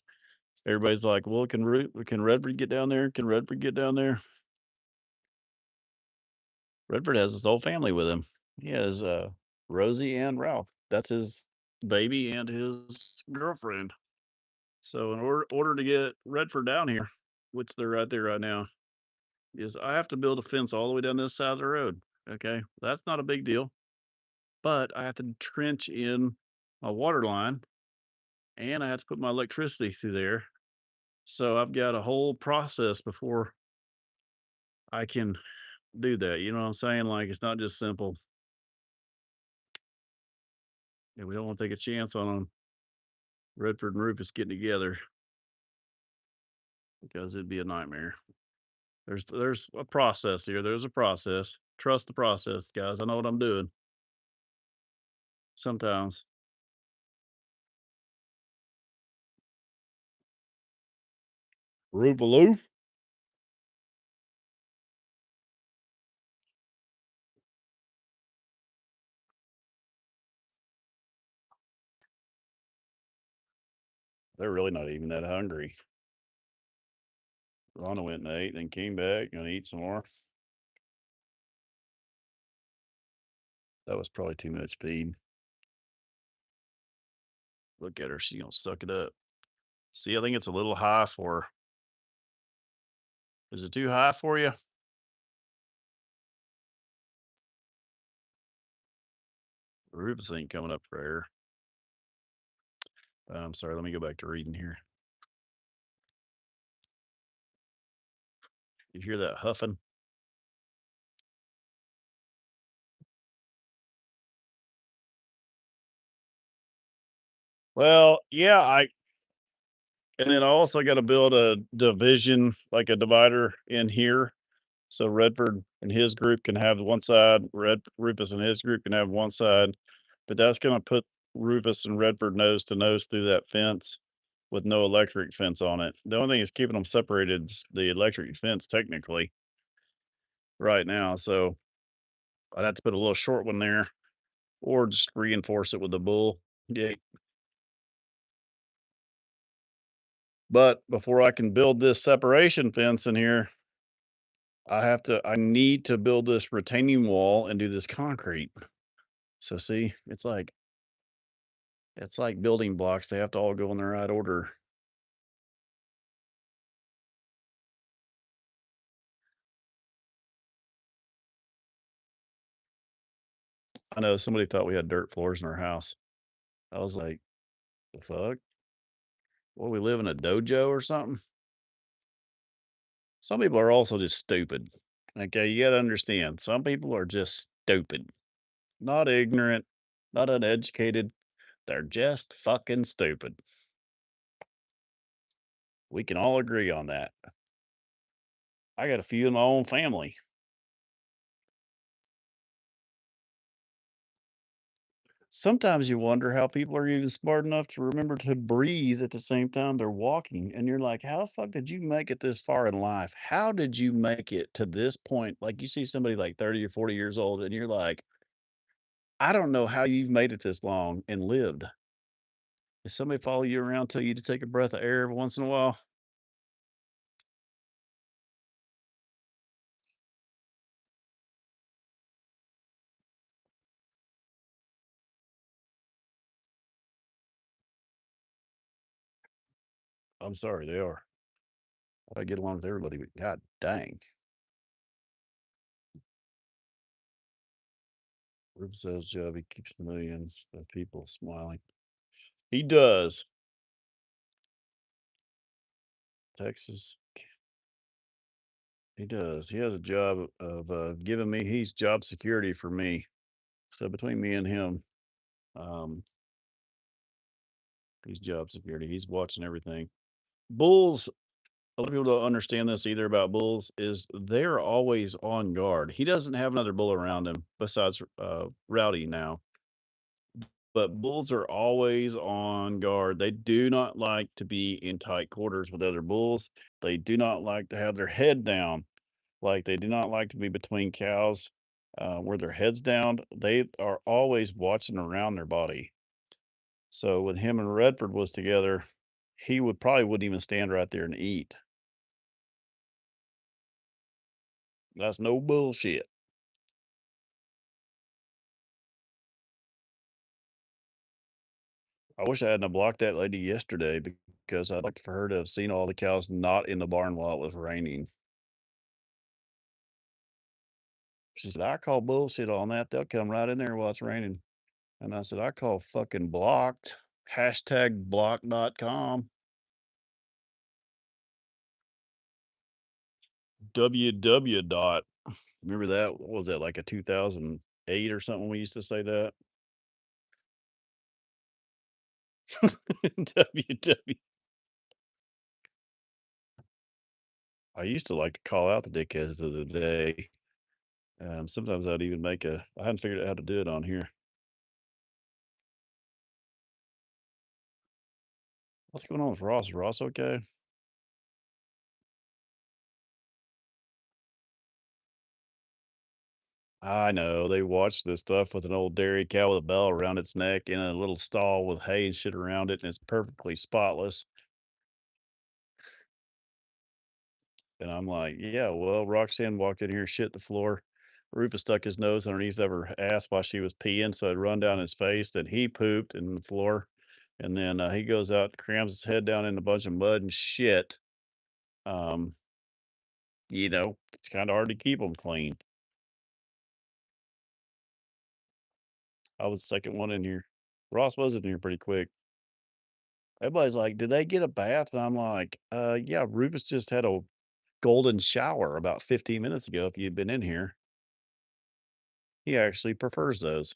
everybody's like, "Well, can Redford get down there? Can Redford get down there?" Redford has his whole family with him. He has Rosie and Ralph. That's his baby and his girlfriend. So in order to get Redford down here, which they're right there right now, is I have to build a fence all the way down this side of the road. Okay, that's not a big deal, but I have to trench in a water line, and I have to put my electricity through there. So I've got a whole process before I can do that. You know what I'm saying? Like it's not just simple. And we don't want to take a chance on 'em, Redford and Rufus getting together because it'd be a nightmare. There's a process here. There's a process. Trust the process, guys. I know what I'm doing. Sometimes. Roof. They're really not even that hungry. Rhonda went and ate, then came back, gonna eat some more. That was probably too much feed. Look at her. She's gonna suck it up. See, I think it's a little high for her. Is it too high for you? Rufus ain't coming up for air. I'm sorry. Let me go back to reading here. You hear that huffing? Well, yeah, and then I also got to build a division, like a divider in here. So Redford and his group can have one side, Rufus and his group can have one side, but that's going to put Rufus and Redford nose to nose through that fence with no electric fence on it. The only thing is keeping them separated is the electric fence technically right now. So I'd have to put a little short one there or just reinforce it with the bull gate. But before I can build this separation fence in here, I need to build this retaining wall and do this concrete. So see, it's like building blocks. They have to all go in the right order. I know somebody thought we had dirt floors in our house. I was like, the fuck? What, we live in a dojo or something? Some people are also just stupid. Okay, you gotta understand. Some people are just stupid. Not ignorant, not uneducated. They're just fucking stupid. We can all agree on that. I got a few in my own family. Sometimes you wonder how people are even smart enough to remember to breathe at the same time they're walking. And you're like, how the fuck did you make it this far in life? How did you make it to this point? Like you see somebody like 30 or 40 years old, and you're like, I don't know how you've made it this long and lived. Does somebody follow you around, tell you to take a breath of air every once in a while? I'm sorry, they are. I get along with everybody, but god dang. Rube says job, he keeps millions of people smiling. He does. Texas. He does. He has a job of giving me. He's job security for me. So between me and him, um, he's job security. He's watching everything. Bulls. A lot of people don't understand this either about bulls. Is they're always on guard. He doesn't have another bull around him besides Rowdy now. But bulls are always on guard. They do not like to be in tight quarters with other bulls. They do not like to have their head down. Like, they do not like to be between cows, where their head's down. They are always watching around their body. So when him and Redford was together, he wouldn't even stand right there and eat. That's no bullshit. I wish I hadn't blocked that lady yesterday because I'd like for her to have seen all the cows not in the barn while it was raining. She said, "I call bullshit on that. They'll come right in there while it's raining." And I said, "I call fucking blocked. Hashtag block.com. WW dot. Remember that? What was that, like a 2008 or something? We used to say that. WW. I used to like to call out the dickheads of the day. Sometimes I'd even I hadn't figured out how to do it on here. What's going on with Ross? Is Ross okay? I know. They watched this stuff with an old dairy cow with a bell around its neck in a little stall with hay and shit around it, and it's perfectly spotless. And I'm like, yeah, well, Roxanne walked in here, shit the floor. Rufus stuck his nose underneath of her ass while she was peeing, so it run down his face. Then he pooped in the floor. And then he goes out, crams his head down in a bunch of mud and shit. Um, it's kind of hard to keep them clean. I was the second one in here. Ross was in here pretty quick. Everybody's like, "Did they get a bath?" And I'm like, yeah, Rufus just had a golden shower about 15 minutes ago if you'd been in here. He actually prefers those.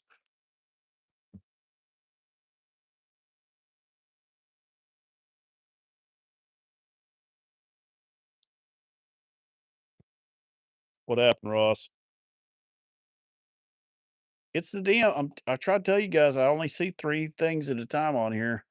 What happened, Ross? It's the damn I try to tell you guys I only see 3 things at a time on here.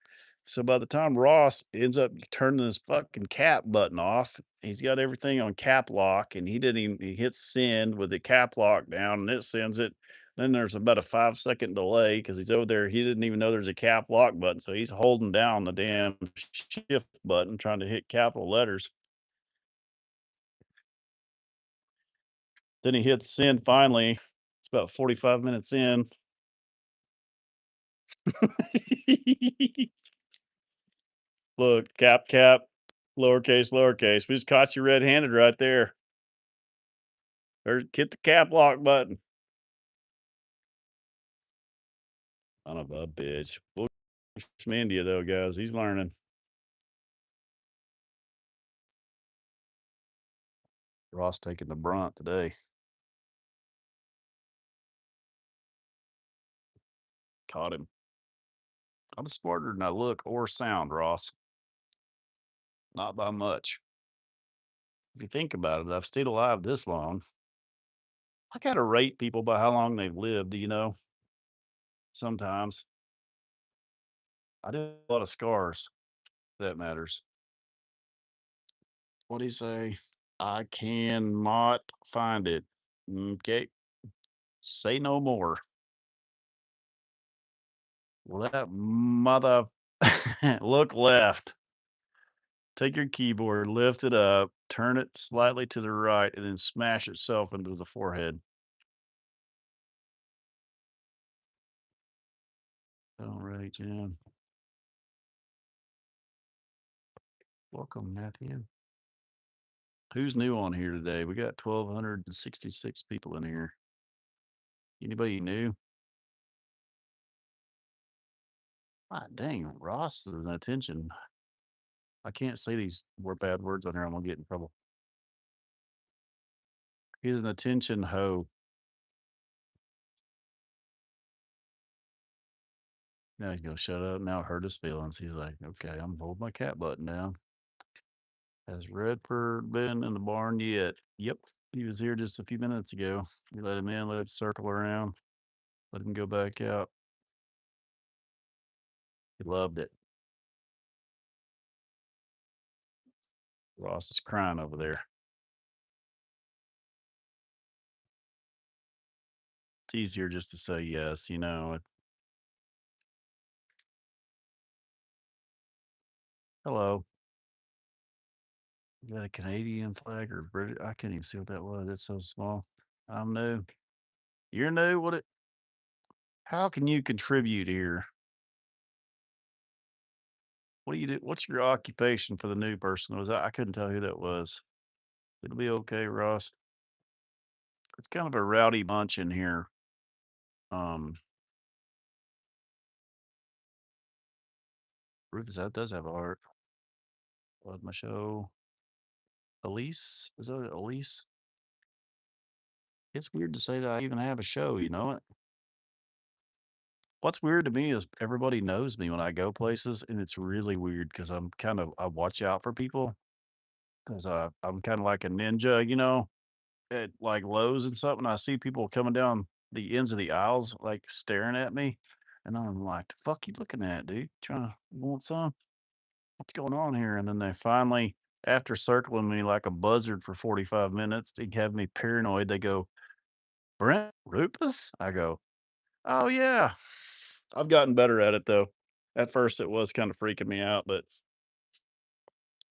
So by the time Ross ends up turning this fucking cap button off, he's got everything on cap lock and he hits send with the cap lock down and it sends it. Then there's about a 5-second delay because he's over there. He didn't even know there's a cap lock button. So he's holding down the damn shift button trying to hit capital letters. Then he hits send finally. It's about 45 minutes in. Look, cap, lowercase, lowercase. We just caught you red-handed right there. There's hit the cap lock button. Son of a bitch. Bush from India, though, guys. He's learning. Ross taking the brunt today. Caught him. I'm smarter than I look or sound, Ross. Not by much. If you think about it, I've stayed alive this long. I gotta rate people by how long they've lived, do you know? Sometimes. I do have a lot of scars. That matters. What do you say? I cannot find it. Okay. Say no more. Well, that mother look left. Take your keyboard, lift it up, turn it slightly to the right, and then smash itself into the forehead. All right, Jim. Welcome, Matthew. Who's new on here today? We got 1,266 people in here. Anybody new? Ah, dang, Ross is an attention. I can't say these bad words on here. I'm gonna get in trouble. He's an attention hoe. Now he's gonna shut up. Now it hurt his feelings. He's like, okay, I'm gonna hold my cat button down. Has Redford been in the barn yet? Yep. He was here just a few minutes ago. We let him in, let him circle around, let him go back out. He loved it. Ross is crying over there. It's easier just to say yes, you know. Hello. You got a Canadian flag or British? I can't even see what that was. It's so small. I'm new. You're new? How can you contribute here? What do you do? What's your occupation for the new person? Was I couldn't tell who that was. It'll be okay, Ross. It's kind of a rowdy bunch in here. Um, Rufus, that does have a heart. Love my show. Elise? Is that Elise? It's weird to say that I even have a show, you know it? What's weird to me is everybody knows me when I go places, and it's really weird because I watch out for people because I'm kind of like a ninja, you know, at like Lowe's and something. I see people coming down the ends of the aisles, like staring at me, and I'm like, "The fuck you looking at, dude? Trying to want some? What's going on here?" And then they finally, after circling me like a buzzard for 45 minutes, they have me paranoid. They go, "Brent Rufus?" I go, "Oh yeah." I've gotten better at it though. At first it was kind of freaking me out, but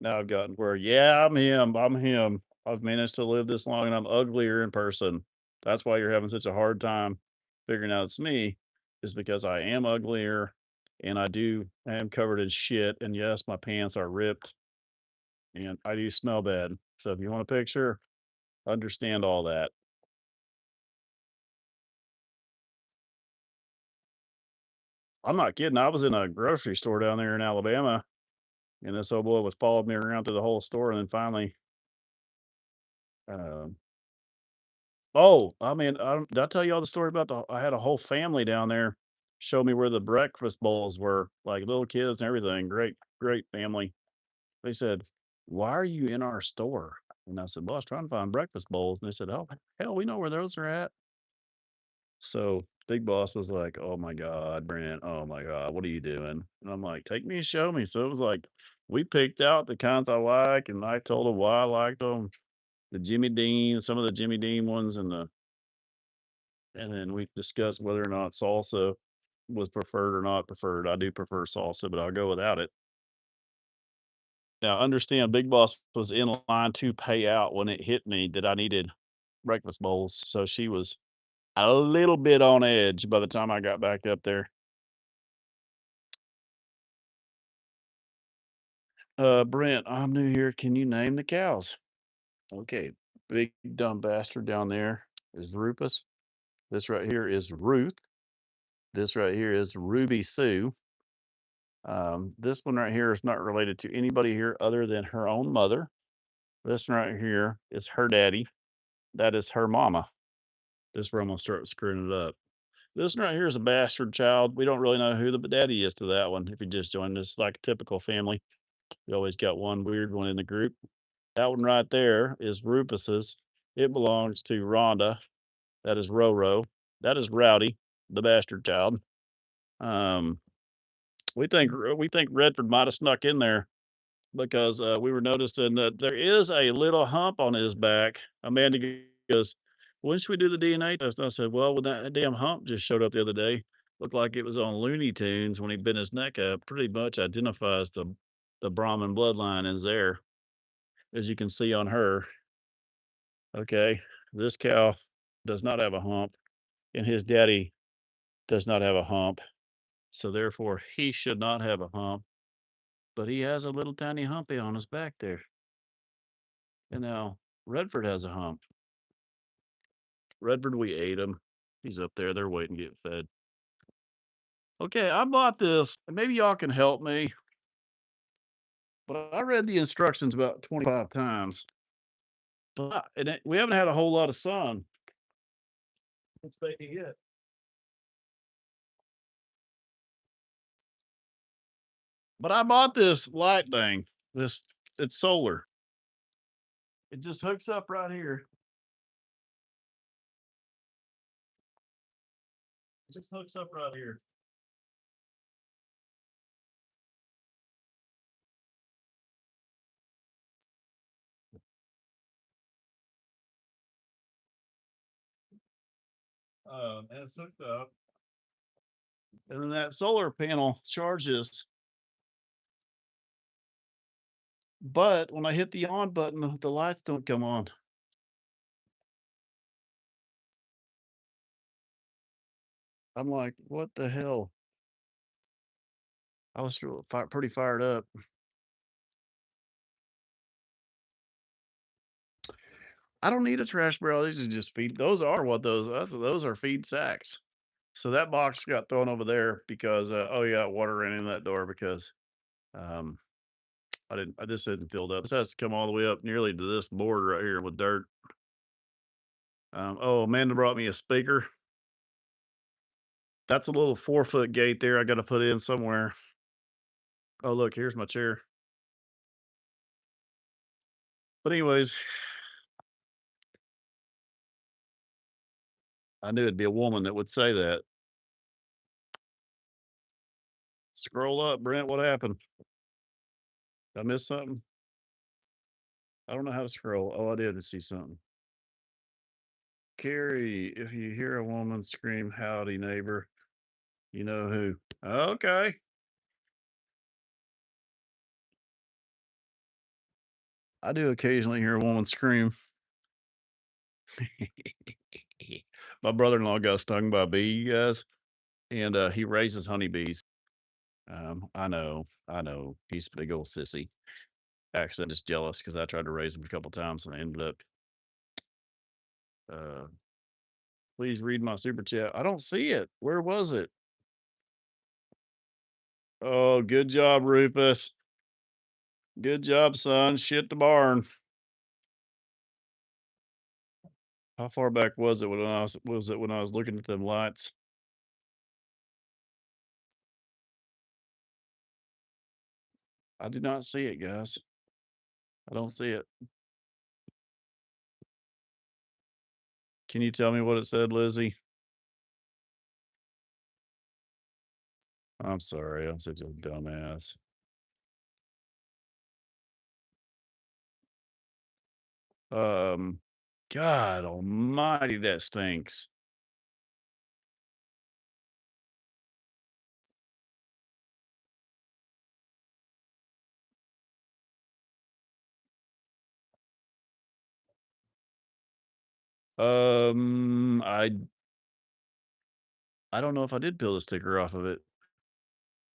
now I've gotten where, yeah, I'm him. I'm him. I've managed to live this long and I'm uglier in person. That's why you're having such a hard time figuring out it's me, is because I am uglier and I am covered in shit. And yes, my pants are ripped and I do smell bad. So if you want a picture, understand all that. I'm not kidding. I was in a grocery store down there in Alabama and this old boy was following me around through the whole store. And then finally, um, oh, I mean, did I tell you all the story about I had a whole family down there show me where the breakfast bowls were, like little kids and everything. Great, great family. They said, "Why are you in our store?" And I said, "Well, I was trying to find breakfast bowls." And they said, "Oh, hell, we know where those are at." So Big Boss was like, "Oh my God, Brent, oh my God, what are you doing?" And I'm like, "Take me and show me." So it was like, we picked out the kinds I like, and I told them why I liked them. The Jimmy Dean, some of the Jimmy Dean ones, and then we discussed whether or not salsa was preferred or not preferred. I do prefer salsa, but I'll go without it. Now, understand, Big Boss was in line to pay out when it hit me that I needed breakfast bowls. So she was a little bit on edge by the time I got back up there. Brent, I'm new here. Can you name the cows? Okay. Big dumb bastard down there is Rufus. This right here is Ruth. This right here is Ruby Sue. This one right here is not related to anybody here other than her own mother. This one right here is her daddy. That is her mama. This is where I'm gonna start screwing it up. This one right here is a bastard child. We don't really know who the daddy is to that one. If you just joined us, like a typical family, you always got one weird one in the group. That one right there is Rufus's. It belongs to Rhonda. That is Roro. That is Rowdy, the bastard child. Um, we think Redford might have snuck in there because we were noticing that there is a little hump on his back. Amanda goes, "When should we do the DNA test?" And I said, "Well, when that damn hump just showed up the other day, looked like it was on Looney Tunes when he bent his neck up. Pretty much identifies the Brahmin bloodline is there, as you can see on her. Okay, this cow does not have a hump, and his daddy does not have a hump, so therefore he should not have a hump. But he has a little tiny humpy on his back there. And now Redford has a hump. Redford, we ate him. He's up there. They're waiting to get fed. Okay, I bought this, and maybe y'all can help me. But I read the instructions about 25 times. But we haven't had a whole lot of sun. It's baby yet. But I bought this light thing. It's solar. It just hooks up right here. It just hooks up right here. And it's hooked up. And then that solar panel charges. But when I hit the on button, the lights don't come on. I'm like, what the hell? I was pretty fired up. I don't need a trash barrel. These are just feed. Those are what those are feed sacks. So that box got thrown over there because oh yeah, water ran in that door because um I just hadn't filled up. This has to come all the way up nearly to this board right here with dirt. Oh, Amanda brought me a speaker. That's a little 4-foot gate there. I got to put in somewhere. Oh look, here's my chair. But anyways, I knew it'd be a woman that would say that. Scroll up, Brent. What happened? Did I miss something? I don't know how to scroll. Oh, I did see something. Carrie, if you hear a woman scream, howdy, neighbor, you know who. Okay. I do occasionally hear a woman scream. My brother in law got stung by a bee, you guys, and he raises honeybees. I know. He's a big old sissy. Actually, I'm just jealous because I tried to raise him a couple times and I ended up. Uh, please read my super chat. I don't see it. Where was it? Oh, good job, Rufus. Good job, son. Shit the barn. How far back was it when I was looking at them lights? I do not see it, guys. I don't see it. Can you tell me what it said, Lizzie? I'm sorry. I'm such a dumbass. God almighty, that stinks. Um, I I don't know if I did peel the sticker off of it.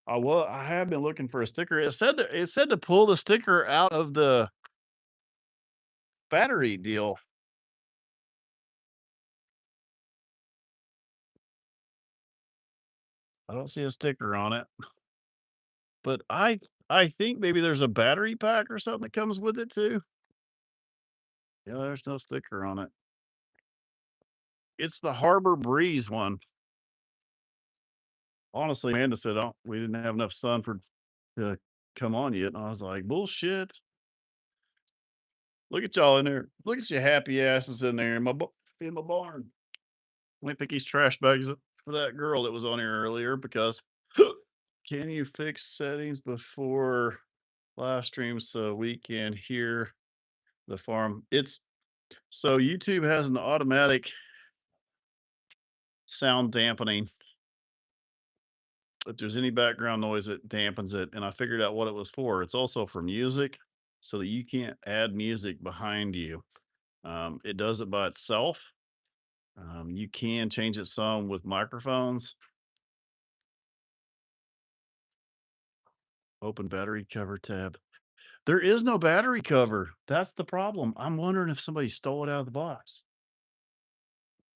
I have been looking for a sticker. It said to pull the sticker out of the battery deal. I don't see a sticker on it. But I think maybe there's a battery pack or something that comes with it too. Yeah, there's no sticker on it. It's the Harbor Breeze one. Honestly, Amanda said, "Oh, we didn't have enough sun for to come on yet." And I was like, "Bullshit! Look at y'all in there. Look at your happy asses in there in in my barn." Let me pick these trash bags up for that girl that was on here earlier because can you fix settings before live stream so we can hear the farm? It's so YouTube has an automatic sound dampening. If there's any background noise, it dampens it. And I figured out what it was for. It's also for music so that you can't add music behind you. It does it by itself. You can change it some with microphones. Open battery cover tab. There is no battery cover. That's the problem. I'm wondering if somebody stole it out of the box.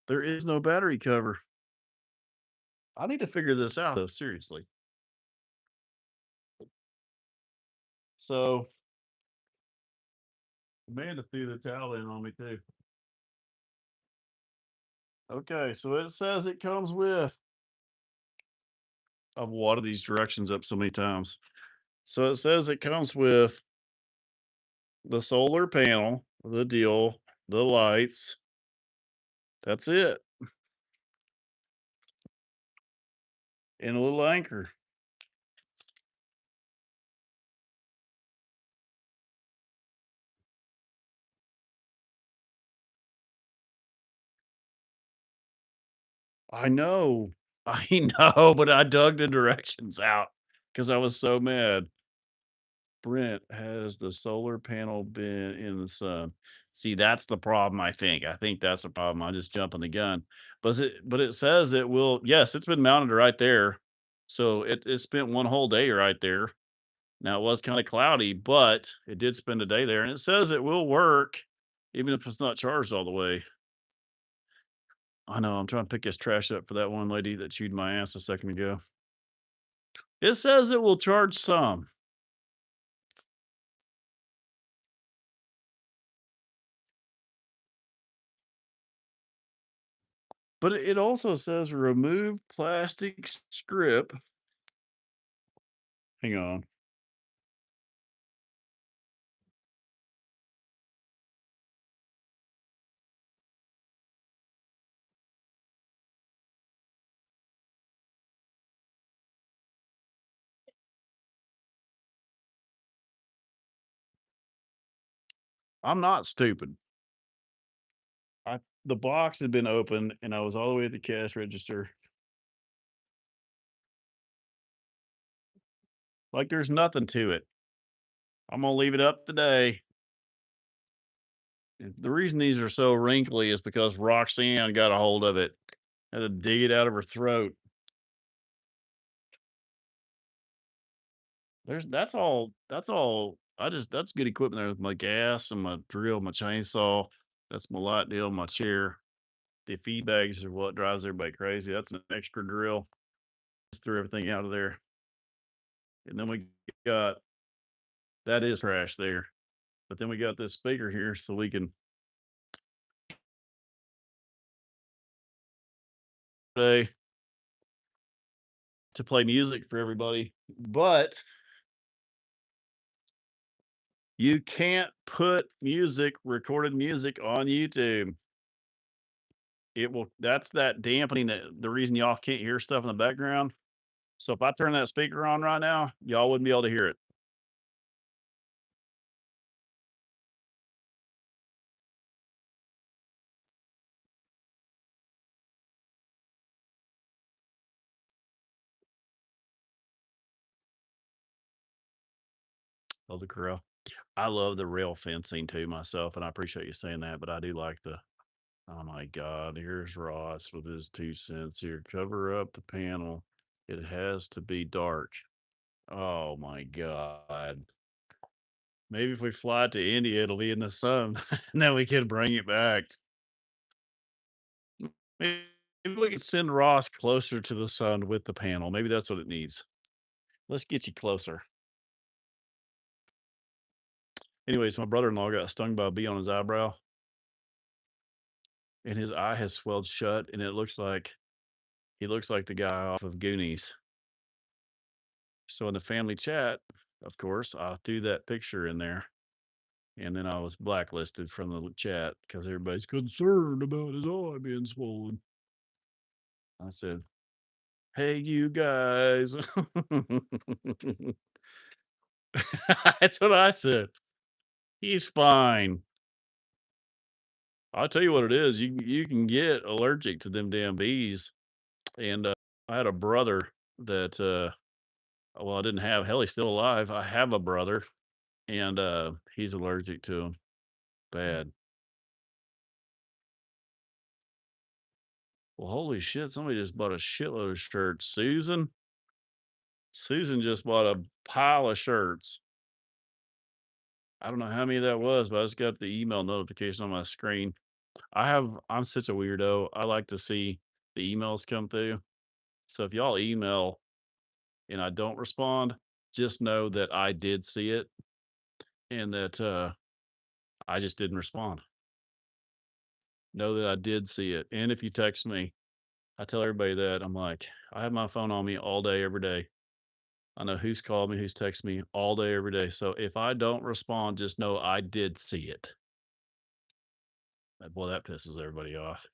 There is no battery cover. I need to figure this out though, seriously. So Amanda threw the towel in on me too. Okay, so it says it comes with. I've watered these directions up so many times. So it says it comes with the solar panel, the deal, the lights. That's it. And a little anchor. I know. I know, but I dug the directions out because I was so mad. Brent, has the solar panel been in the sun? See, that's the problem, I think. I think that's the problem. I'm just jumping the gun. But it says it will. Yes, it's been mounted right there. So it spent one whole day right there. Now it was kind of cloudy, but it did spend a day there, and it says it will work even if it's not charged all the way. I know I'm trying to pick this trash up for that one lady that chewed my ass a second ago. It says it will charge some, but it also says remove plastic strip. Hang on. I'm not stupid. The box had been opened and I was all the way at the cash register. Like there's nothing to it. I'm gonna leave it up today. The reason these are so wrinkly is because Roxanne got a hold of it. Had to dig it out of her throat. That's all. That's good equipment there with my gas and my drill, my chainsaw. That's my light deal, my chair. The feed bags are what drives everybody crazy. That's an extra drill. Just threw everything out of there. And then we got that is trash there. But then we got this speaker here so we can play to play music for everybody. But you can't put recorded music on YouTube. It will that's that dampening that the reason y'all can't hear stuff in the background. So if I turn that speaker on right now, y'all wouldn't be able to hear it. Oh, the corral. I love the rail fencing too myself, and I appreciate you saying that, but I do like the oh my god, here's Ross with his 2 cents here. Cover up the panel. It has to be dark. Oh my god. Maybe if we fly to India, it'll be in the sun, and then we can bring it back. Maybe we can send Ross closer to the sun with the panel. Maybe that's what it needs. Let's get you closer. Anyways, my brother-in-law got stung by a bee on his eyebrow, and his eye has swelled shut, and it looks like he looks like the guy off of Goonies. So in the family chat, of course, I threw that picture in there, and then I was blacklisted from the chat because everybody's concerned about his eye being swollen. I said, "Hey, you guys." That's what I said. He's fine. I'll tell you what it is. You can get allergic to them damn bees. And I had a brother that well, I didn't have hell, he's still alive. I have a brother and he's allergic to them. Bad. Well, holy shit, somebody just bought a shitload of shirts. Susan just bought a pile of shirts. I don't know how many that was, but I just got the email notification on my screen. I'm such a weirdo. I like to see the emails come through. So if y'all email and I don't respond, just know that I did see it and that I just didn't respond. Know that I did see it. And if you text me, I tell everybody that I'm like, I have my phone on me all day, every day. I know who's called me, who's texted me all day, every day. So if I don't respond, just know I did see it. Boy, that pisses everybody off.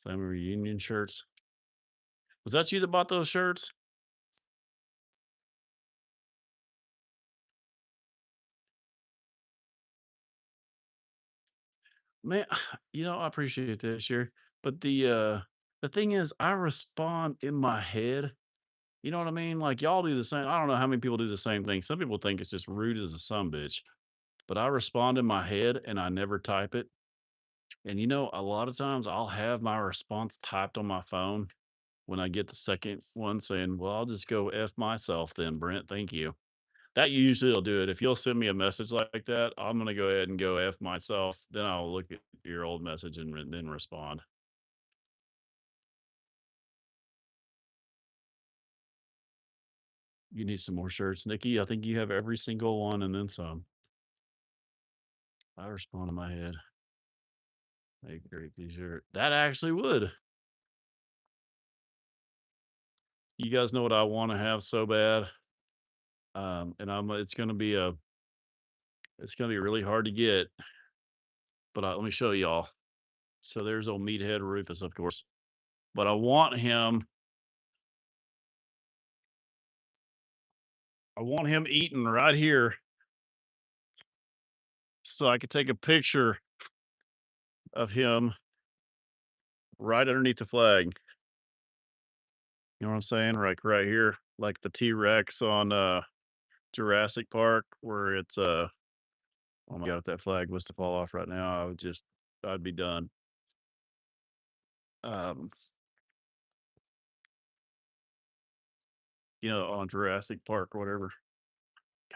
Family reunion shirts. Was that you that bought those shirts? Man, I appreciate that, sure. But the thing is, I respond in my head. You know what I mean? Like y'all do the same. I don't know how many people do the same thing. Some people think it's just rude as a son bitch, but I respond in my head and I never type it. And a lot of times I'll have my response typed on my phone when I get the second one saying, well, I'll just go F myself then, Brent. Thank you. That usually will do it. If you'll send me a message like that, I'm going to go ahead and go F myself. Then I'll look at your old message and then respond. You need some more shirts, Nikki. I think you have every single one and then some. I respond in my head. Hey, great t-shirt. That actually would. You guys know what I want to have so bad. And it's gonna be really hard to get, but let me show y'all. So there's old meathead Rufus, of course. But I want him eating right here so I could take a picture of him right underneath the flag. You know what I'm saying? Right here, like the T-Rex on Jurassic Park, where it's oh my god, if that flag was to fall off right now, I'd be done. Um, on Jurassic Park or whatever.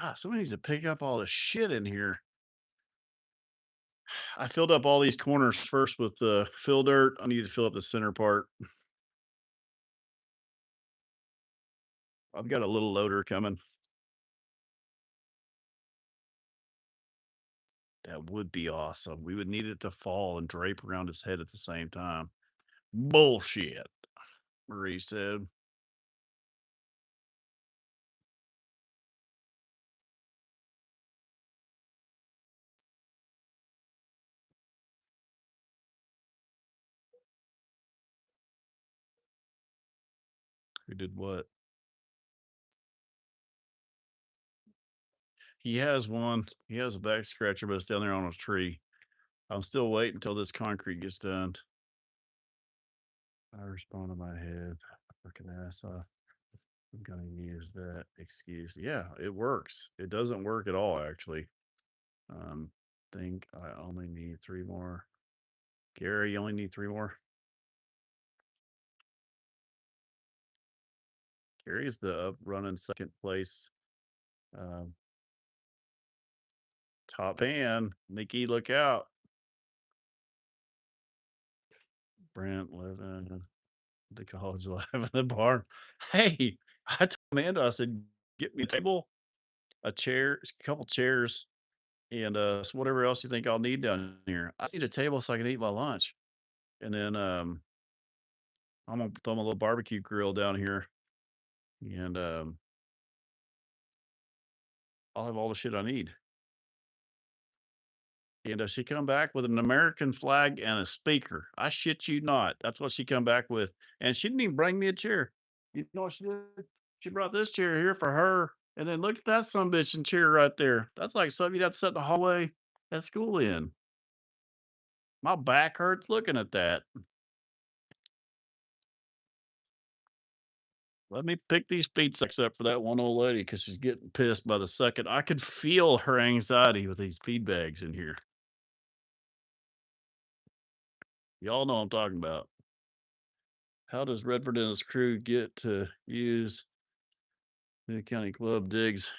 God, somebody needs to pick up all the shit in here. I filled up all these corners first with the fill dirt. I need to fill up the center part. I've got a little loader coming. That would be awesome. We would need it to fall and drape around his head at the same time. Bullshit, Marie said. Who did what? He has one. He has a back scratcher, but it's down there on a tree. I'm still waiting until this concrete gets done. I respond in my head. Fucking ass off. I'm gonna use that excuse. Yeah, it works. It doesn't work at all, actually. Think I only need 3 more. Gary, you only need 3 more. Gary's the up running second place. Top fan. Nikki, look out. Brent living the college life in the barn. Hey, I told Amanda, I said, get me a table, a chair, a couple chairs, and so whatever else you think I'll need down here. I need a table so I can eat my lunch. And then I'm gonna throw my little barbecue grill down here. And I'll have all the shit I need. And she come back with an American flag and a speaker. I shit you not. That's what she come back with. And she didn't even bring me a chair. You know what she did? She brought this chair here for her. And then look at that bitch and chair right there. That's like something you'd have to sit in the hallway at school in. My back hurts looking at that. Let me pick these feet sacks up for that one old lady because she's getting pissed by the second. I could feel her anxiety with these feed bags in here. Y'all know what I'm talking about. How does Redford and his crew get to use the county club digs?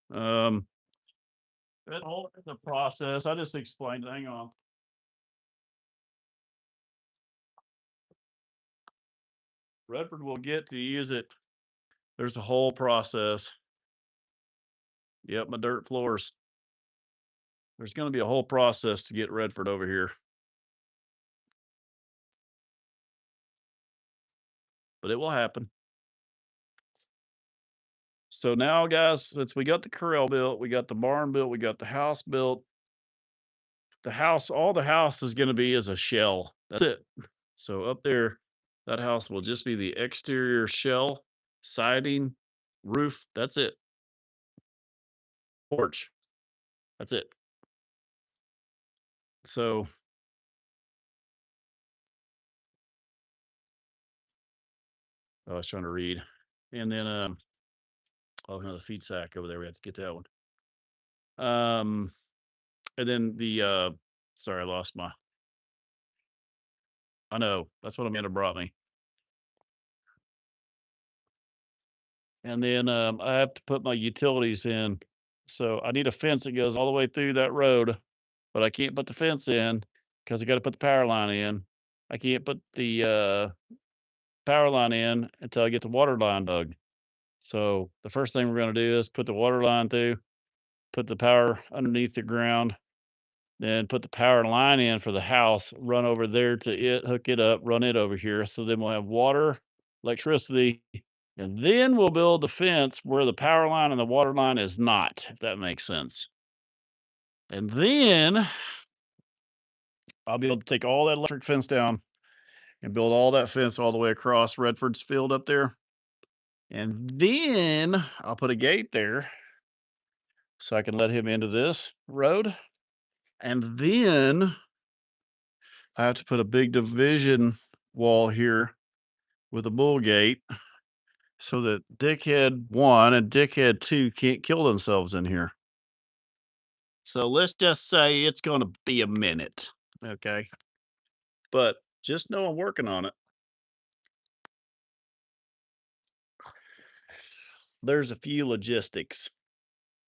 That whole the process. I just explained. Hang on. Redford will get to use it. There's a whole process. Yep, my dirt floors. There's going to be a whole process to get Redford over here. But it will happen. So now, guys, since we got the corral built, we got the barn built, we got the house built. All the house is going to be is a shell. That's it. So up there, that house will just be the exterior shell, siding, roof. That's it. Porch. That's it. So I was trying to read. And then oh, another feed sack over there. We have to get that one. And then the sorry, I lost my I know. That's what Amanda brought me. and then I have to put my utilities in. So I need a fence that goes all the way through that road, but I can't put the fence in because I got to put the power line in. I can't put the power line in until I get the water line dug. So the first thing we're going to do is put the water line through, put the power underneath the ground, then put the power line in for the house, run over there to it, hook it up, run it over here. So then we'll have water, electricity, and then we'll build the fence where the power line and the water line is not, if that makes sense. And then I'll be able to take all that electric fence down and build all that fence all the way across Redford's field up there. And then I'll put a gate there so I can let him into this road. And then I have to put a big division wall here with a bull gate so that Dickhead 1 and Dickhead 2 can't kill themselves in here. So let's just say it's going to be a minute. Okay. But just know I'm working on it. There's a few logistics.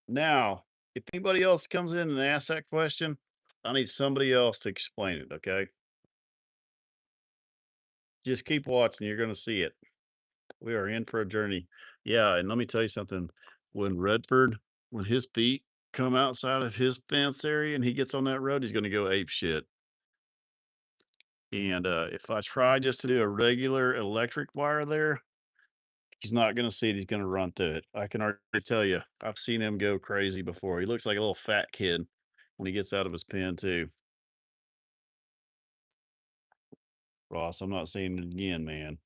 Now, if anybody else comes in and asks that question, I need somebody else to explain it. Okay. Just keep watching. You're going to see it. We are in for a journey. Yeah. And let me tell you something. When his feet come outside of his fence area and he gets on that road, he's going to go ape shit. And if I try just to do a regular electric wire there, he's not going to see it. He's going to run through it. I can already tell you, I've seen him go crazy before. He looks like a little fat kid when he gets out of his pen, too. Ross, I'm not seeing it again, man.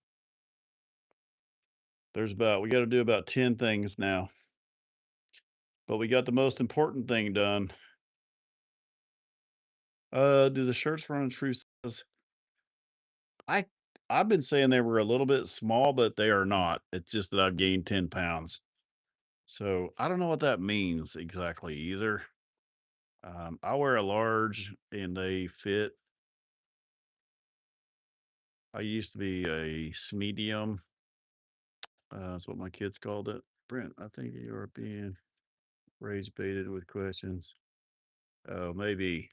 We got to do about 10 things now. But we got the most important thing done. Do the shirts run true size? I I've been saying they were a little bit small, but they are not. It's just that I've gained 10 pounds. So I don't know what that means exactly either. I wear a large and they fit. I used to be a medium. That's what my kids called it. Brent, I think you are being rage baited with questions. Oh, maybe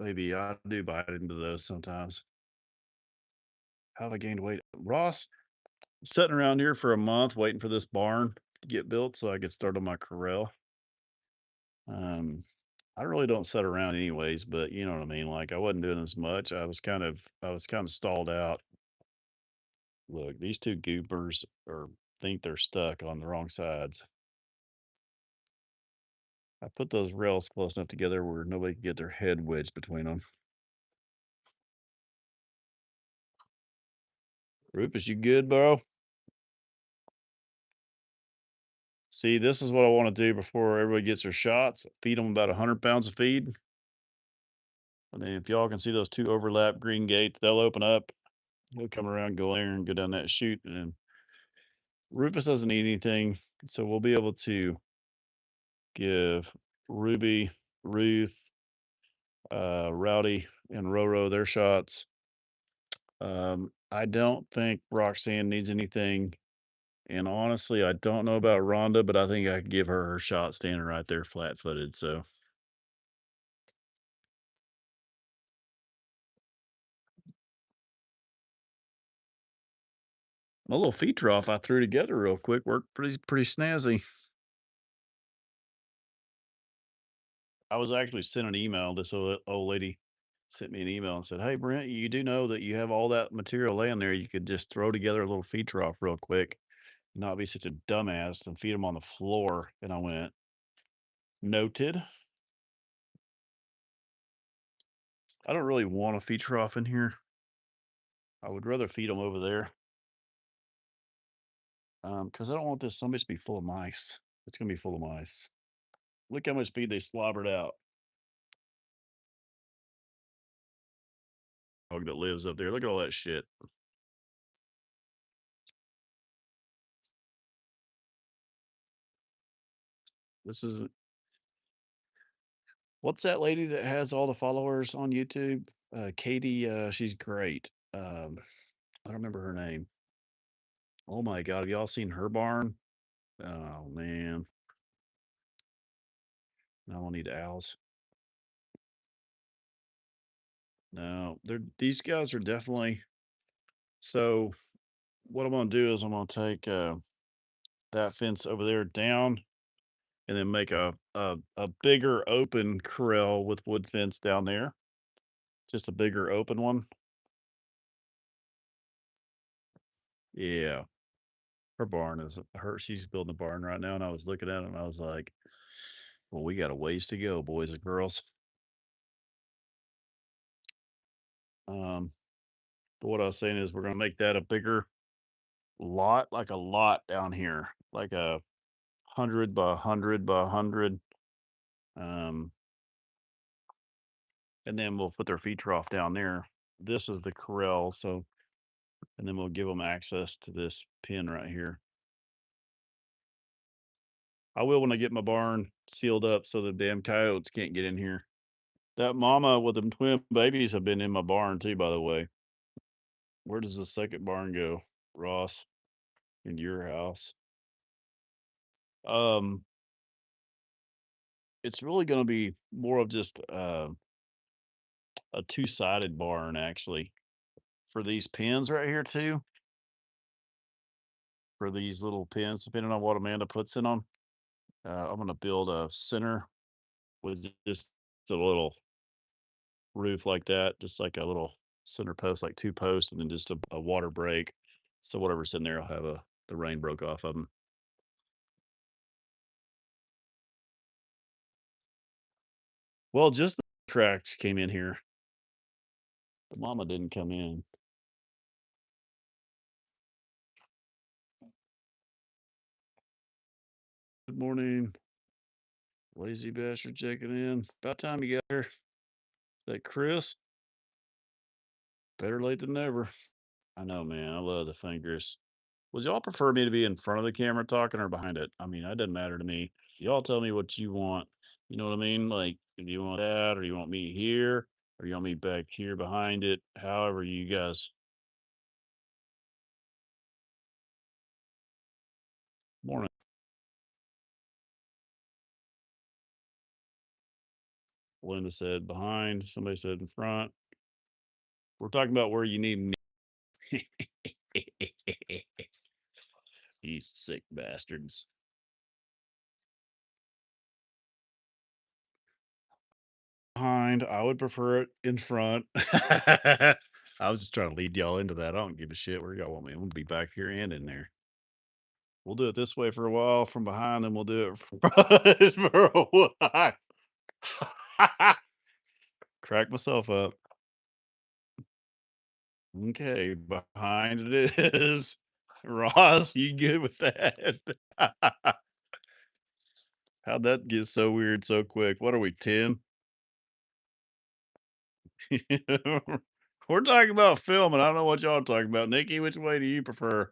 I do bite into those sometimes. How have I gained weight? Ross, sitting around here for a month waiting for this barn to get built so I could start on my corral. I really don't sit around anyways, but you know what I mean. Like I wasn't doing as much. I was kind of stalled out. Look, these two goopers think they're stuck on the wrong sides. I put those rails close enough together where nobody can get their head wedged between them. Rufus, you good, bro? See, this is what I want to do before everybody gets their shots. Feed them about 100 pounds of feed. And then if y'all can see those two overlap green gates, they'll open up. He'll come around, go there, and go down that chute. And then Rufus doesn't need anything. So we'll be able to give Ruby, Ruth, Rowdy, and Roro their shots. I don't think Roxanne needs anything. And honestly, I don't know about Rhonda, but I think I could give her shot standing right there flat footed. So my little feet trough I threw together real quick worked pretty snazzy. I was actually sent an email. This old lady sent me an email and said, "Hey Brent, you do know that you have all that material laying there. You could just throw together a little feed trough real quick, not be such a dumbass and feed them on the floor." And I went, "Noted." I don't really want a feed trough in here. I would rather feed them over there. Because I don't want this so much to be full of mice. It's gonna be full of mice. Look how much feed they slobbered out. Dog that lives up there. Look at all that shit. This is What's that lady that has all the followers on YouTube? Katie, she's great. I don't remember her name. Oh my god, have y'all seen her barn? Oh man. I don't need owls. No, these guys are definitely so what I'm gonna do is I'm gonna take that fence over there down and then make a bigger open corral with wood fence down there. Just a bigger open one. Yeah. Her barn is she's building a barn right now, and I was looking at it and I was like, well, we got a ways to go, boys and girls. Um, but what I was saying is we're gonna make that a bigger lot, like a lot down here, like a 100 by 100 by 100. Um, and then we'll put their feed trough down there. This is the corral, so and then we'll give them access to this pen right here. I will when I get my barn sealed up so the damn coyotes can't get in here. That mama with them twin babies have been in my barn too, by the way. Where does the second barn go, Ross? In your house? Um, it's really gonna be more of just a two-sided barn actually for these pens right here too. For these little pens, depending on what Amanda puts in them. I'm gonna build a center with just a little roof like that, just like a little center post, like two posts, and then just a water break. So whatever's in there, I'll have the rain broke off of them. Well, just the tracks came in here. The mama didn't come in. Good morning. Lazy bastard checking in. About time you got here. Is that Chris? Better late than never. I know, man. I love the fingers. Would y'all prefer me to be in front of the camera talking or behind it? I mean, it doesn't matter to me. Y'all tell me what you want. You know what I mean? Like, if you want that, or you want me here, or you want me back here behind it. However, you guys. Morning. Linda said behind. Somebody said in front. We're talking about where you need me. You sick bastards. Behind. I would prefer it in front. I was just trying to lead y'all into that. I don't give a shit where y'all want me. I'm gonna be back here and in there. We'll do it this way for a while from behind, then we'll do it for a while. Crack myself up. Okay, behind it is. Ross, you good with that? How'd that get so weird so quick? What are we, 10? We're talking about film, and I don't know what y'all are talking about. Nikki, which way do you prefer?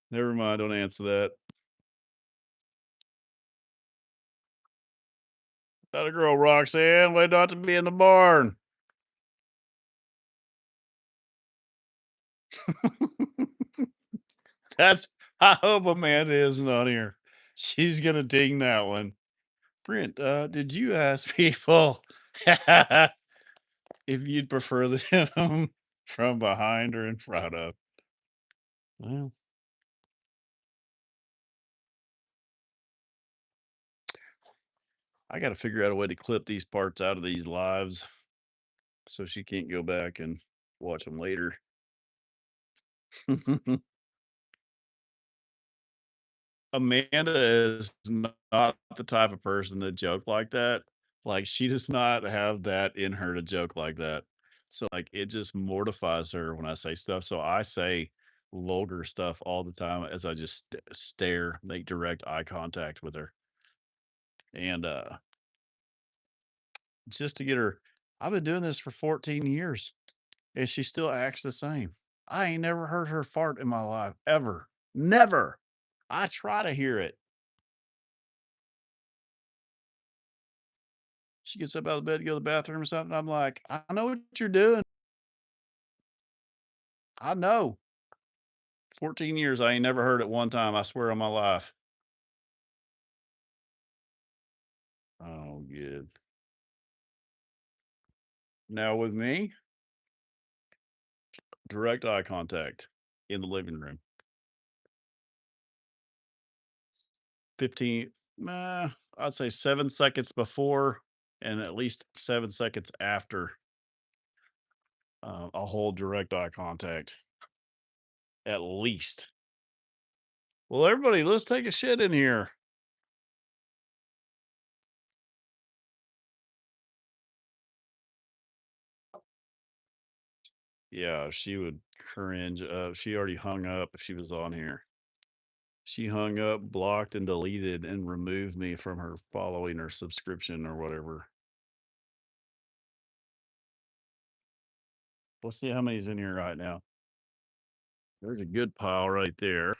Never mind, don't answer that. That a girl, Roxanne. Way not to be in the barn. That's I hope Amanda isn't on here. She's gonna ding that one. Brent, did you ask people if you'd prefer them from behind or in front of? Well, I gotta figure out a way to clip these parts out of these lives so she can't go back and watch them later. Amanda is not the type of person that joke like that. Like, she does not have that in her to joke like that. So, like, it just mortifies her when I say stuff. So I say vulgar stuff all the time as I just stare, make direct eye contact with her. And just to get her, I've been doing this for 14 years and she still acts the same. I ain't never heard her fart in my life ever. Never. I try to hear it. She gets up out of bed to go to the bathroom or something. I'm like, I know what you're doing. I know. 14 years, I ain't never heard it one time, I swear on my life. Oh, good. Now with me, direct eye contact in the living room. 15, I'd say 7 seconds before and at least 7 seconds after, I'll hold direct eye contact, at least. Well, everybody, let's take a shit in here. Yeah, she would cringe. She already hung up if she was on here. She hung up, blocked, and deleted and removed me from her following or subscription or whatever. Let's see how many's in here right now. There's a good pile right there.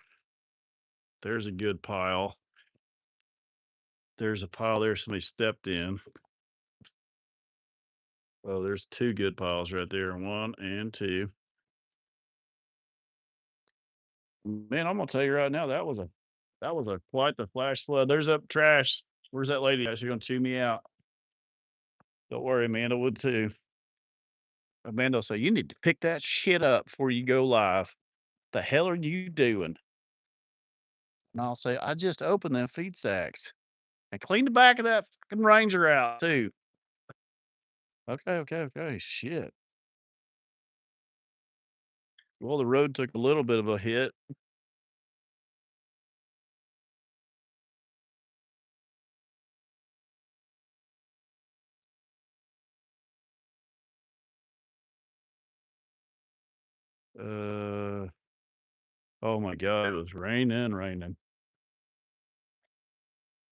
There's a good pile. There's a pile there somebody stepped in. Oh, there's 2 good piles right there. 1 and 2. Man, I'm gonna tell you right now, that was a quite the flash flood. There's up trash. Where's that lady at? She's gonna chew me out. Don't worry, Amanda would too. Amanda will say, "You need to pick that shit up before you go live. The hell are you doing?" And I'll say, "I just opened them feed sacks and clean the back of that fucking Ranger out too." Okay, okay, okay. Shit. Well, the road took a little bit of a hit. Uh, oh my God, it was raining, raining.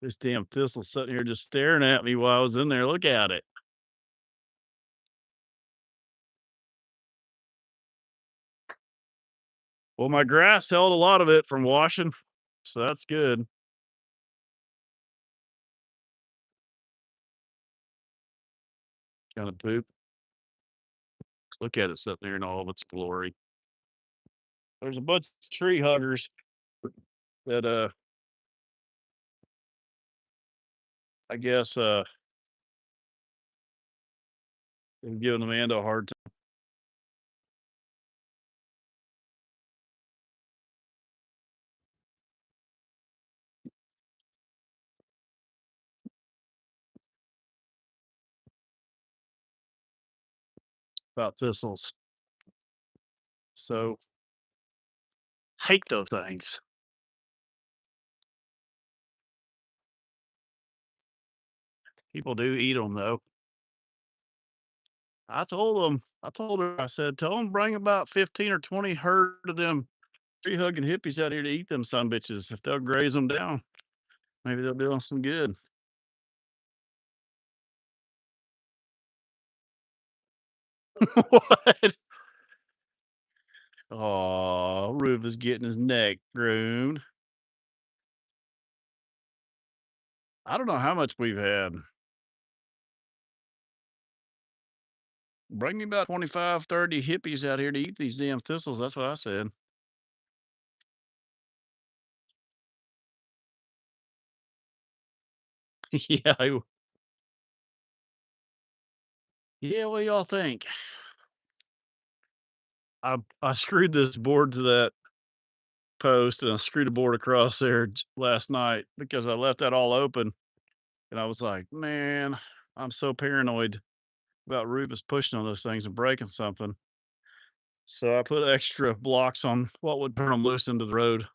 This damn thistle sitting here just staring at me while I was in there. Look at it. Well, my grass held a lot of it from washing, so that's good. Kind of poop. Look at it sitting there in all of its glory. There's a bunch of tree huggers that I guess they're giving Amanda a hard time about thistles. So hate those things. People do eat them though. I told her, I said, tell them bring about 15 or 20 herd of them tree hugging hippies out here to eat them son bitches. If they'll graze them down, maybe they'll do them some good. What? Oh, Rufus getting his neck groomed. I don't know how much we've had. Bring me about 25, 30 hippies out here to eat these damn thistles. That's what I said. Yeah. Yeah. What do y'all think? I screwed this board to that post and I screwed a board across there last night because I left that all open. And I was like, man, I'm so paranoid about Rufus pushing on those things and breaking something. So I put extra blocks on what would turn them loose into the road.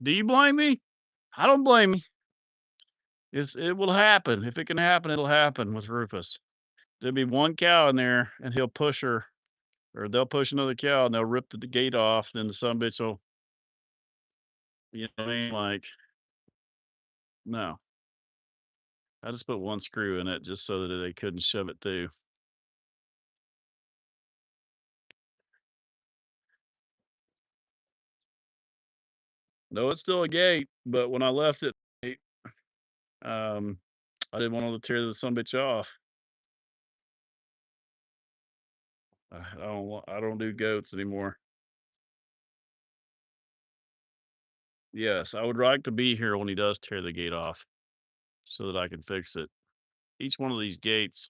Do you blame me? I don't blame you. It will happen. If it can happen, it'll happen with Rufus. There'll be one cow in there and he'll push her, or they'll push another cow and they'll rip the gate off. Then the son bitch will, you know what I mean? Like, no. I just put one screw in it just so that they couldn't shove it through. No, it's still a gate, but when I left it, um, I didn't want to tear the son bitch off. I don't do goats anymore. Yes, I would like to be here when he does tear the gate off so that I can fix it. Each one of these gates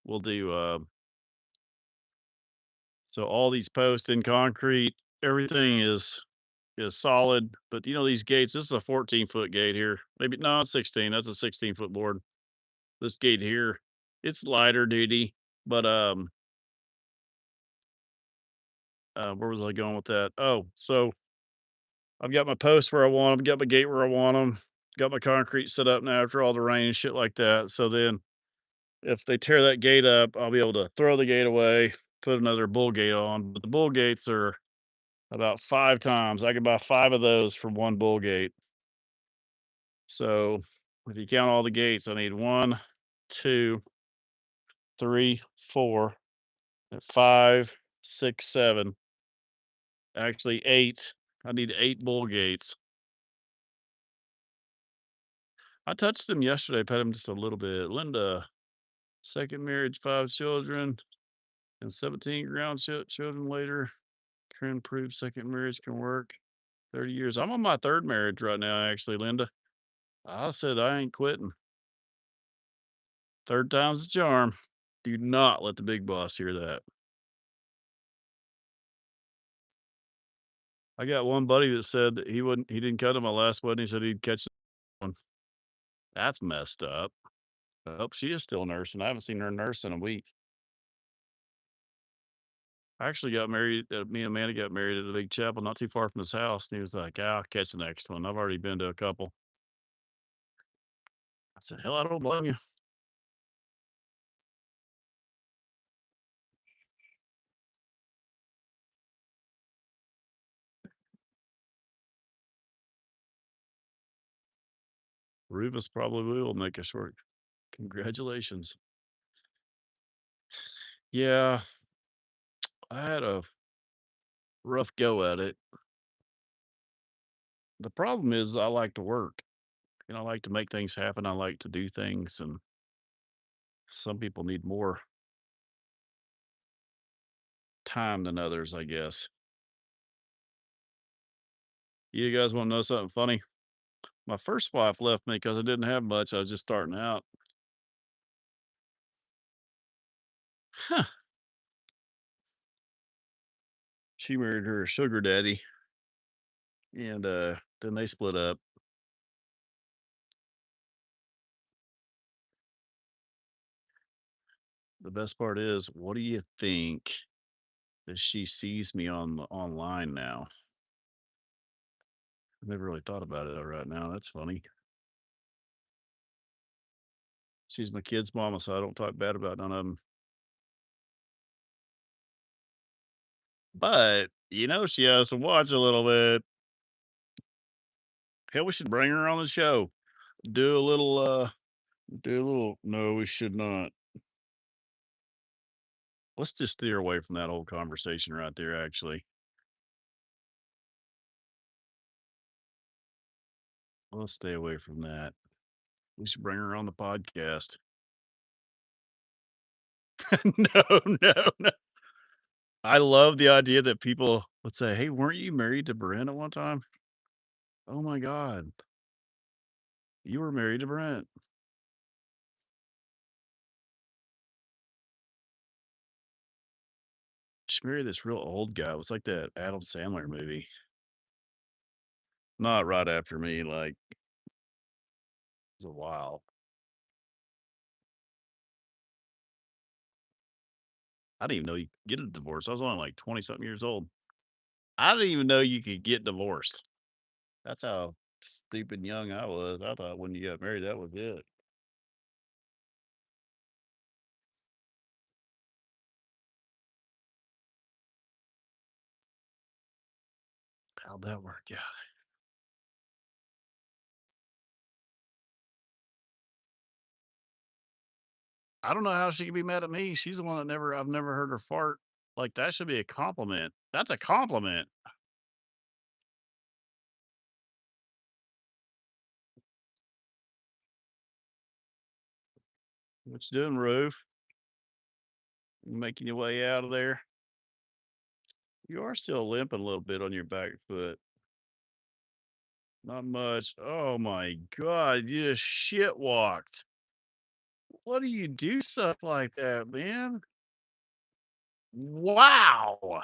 will do, so all these posts in concrete, everything is solid, but, these gates, this is a 14-foot gate here. Maybe no, it's 16, that's a 16-foot board. This gate here, it's lighter duty, but, where was I going with that? Oh, so I've got my posts where I want them, got my gate where I want them, got my concrete set up now after all the rain and shit like that. So then if they tear that gate up, I'll be able to throw the gate away, put another bull gate on. But the bull gates are about 5 times. I could buy 5 of those for one bull gate. So if you count all the gates, I need one, two, three, four, five, six, seven. Actually, eight. I need 8 bull gates. I touched them yesterday, pet him just a little bit. Linda, second marriage, 5 children, and 17 children later. Can prove second marriage can work. 30 years. I'm on my third marriage right now, actually, Linda. I said I ain't quitting. Third time's the charm. Do not let the big boss hear that. I got one buddy that said that he didn't cut to my last wedding. He said he'd catch the one. That's messed up. I hope she is still nursing. I haven't seen her nurse in a week. I actually got married. Me and Amanda got married at a big chapel not too far from his house. And he was like, "I'll catch the next one. I've already been to a couple." I said, "Hell, I don't blame you." Rufus probably will make a short. Congratulations. Yeah, I had a rough go at it. The problem is I like to work. I like to make things happen. I like to do things, and some people need more time than others, I guess. You guys want to know something funny? My first wife left me because I didn't have much. I was just starting out. Huh. She married her sugar daddy, and then they split up. The best part is, what do you think that she sees me online now? I never really thought about it right now. That's funny. She's my kid's mama, so I don't talk bad about none of them. But she has to watch a little bit. Hell, we should bring her on the show. Do a little. Do a little. No, we should not. Let's just steer away from that whole conversation right there. Actually, let's stay away from that. We should bring her on the podcast. No, no, no. I love the idea that people would say, "Hey, weren't you married to Brent at one time?" Oh my god, you were married to Brent. She married this real old guy. It was like that Adam Sandler movie. Not right after me. Like it was a while. I didn't even know you could get a divorce. I was only like 20 something years old. I didn't even know you could get divorced. That's how stupid young I was. I thought when you got married, that was it. How'd that work out? I don't know how she could be mad at me. She's the one that I've never heard her fart. Like that should be a compliment. That's a compliment. What you doing, Roof? You making your way out of there? You are still limping a little bit on your back foot. Not much. Oh my god, you just shit walked. What do you do stuff like that, man? Wow.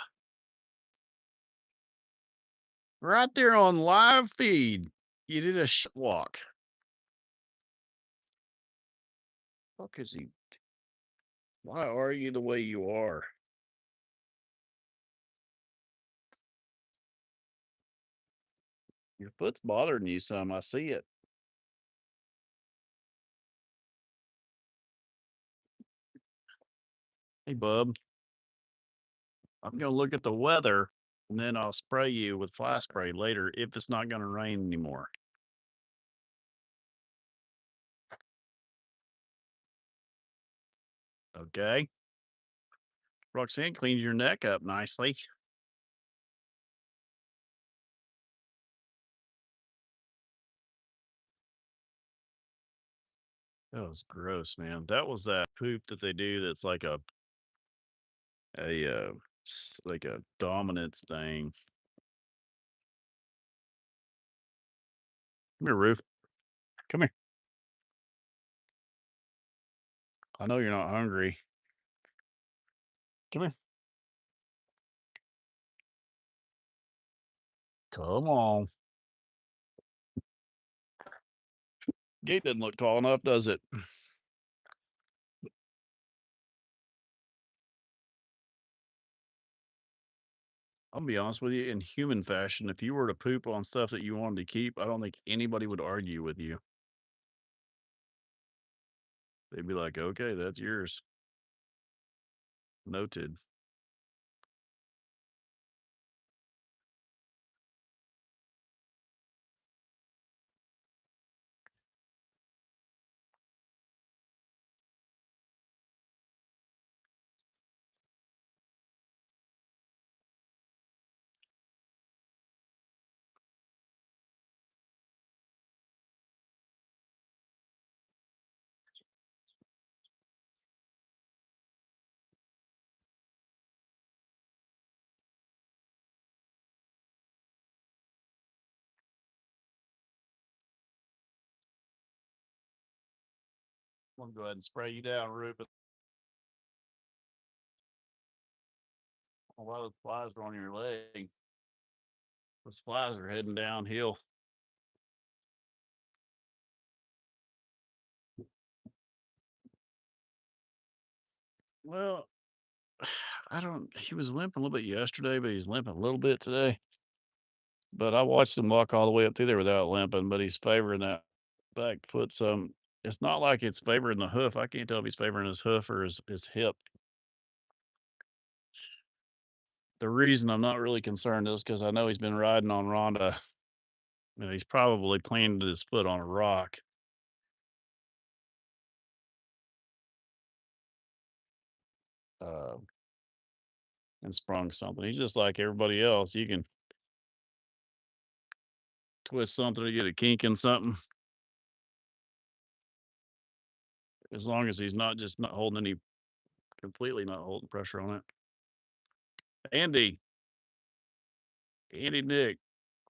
Right there on live feed. You did a shit walk. Fuck is he? Why are you the way you are? Your foot's bothering you some. I see it. Hey, bub. I'm gonna look at the weather and then I'll spray you with fly spray later if it's not gonna rain anymore. Okay. Roxanne cleaned your neck up nicely. That was gross, man. That was that poop that they do that's like like a dominance thing. Come here, Roof. Come here. I know you're not hungry. Come here. Come on. Gate doesn't look tall enough, does it? I'll be honest with you, in human fashion, if you were to poop on stuff that you wanted to keep, I don't think anybody would argue with you. They'd be like, okay, that's yours. Noted. I'm gonna go ahead and spray you down, Rupert. A lot of flies are on your leg. Those flies are heading downhill. Well, I don't. He was limping a little bit yesterday, but he's limping a little bit today. But I watched him walk all the way up through there without limping. But he's favoring that back foot some. It's not like it's favoring the hoof. I can't tell if he's favoring his hoof or his hip. The reason I'm not really concerned is because I know he's been riding on Rhonda. He's probably planted his foot on a rock. Uh, and sprung something. He's just like everybody else. You can twist something to get a kink in something, as long as he's not just not holding any completely not holding pressure on it. Andy, Andy Nick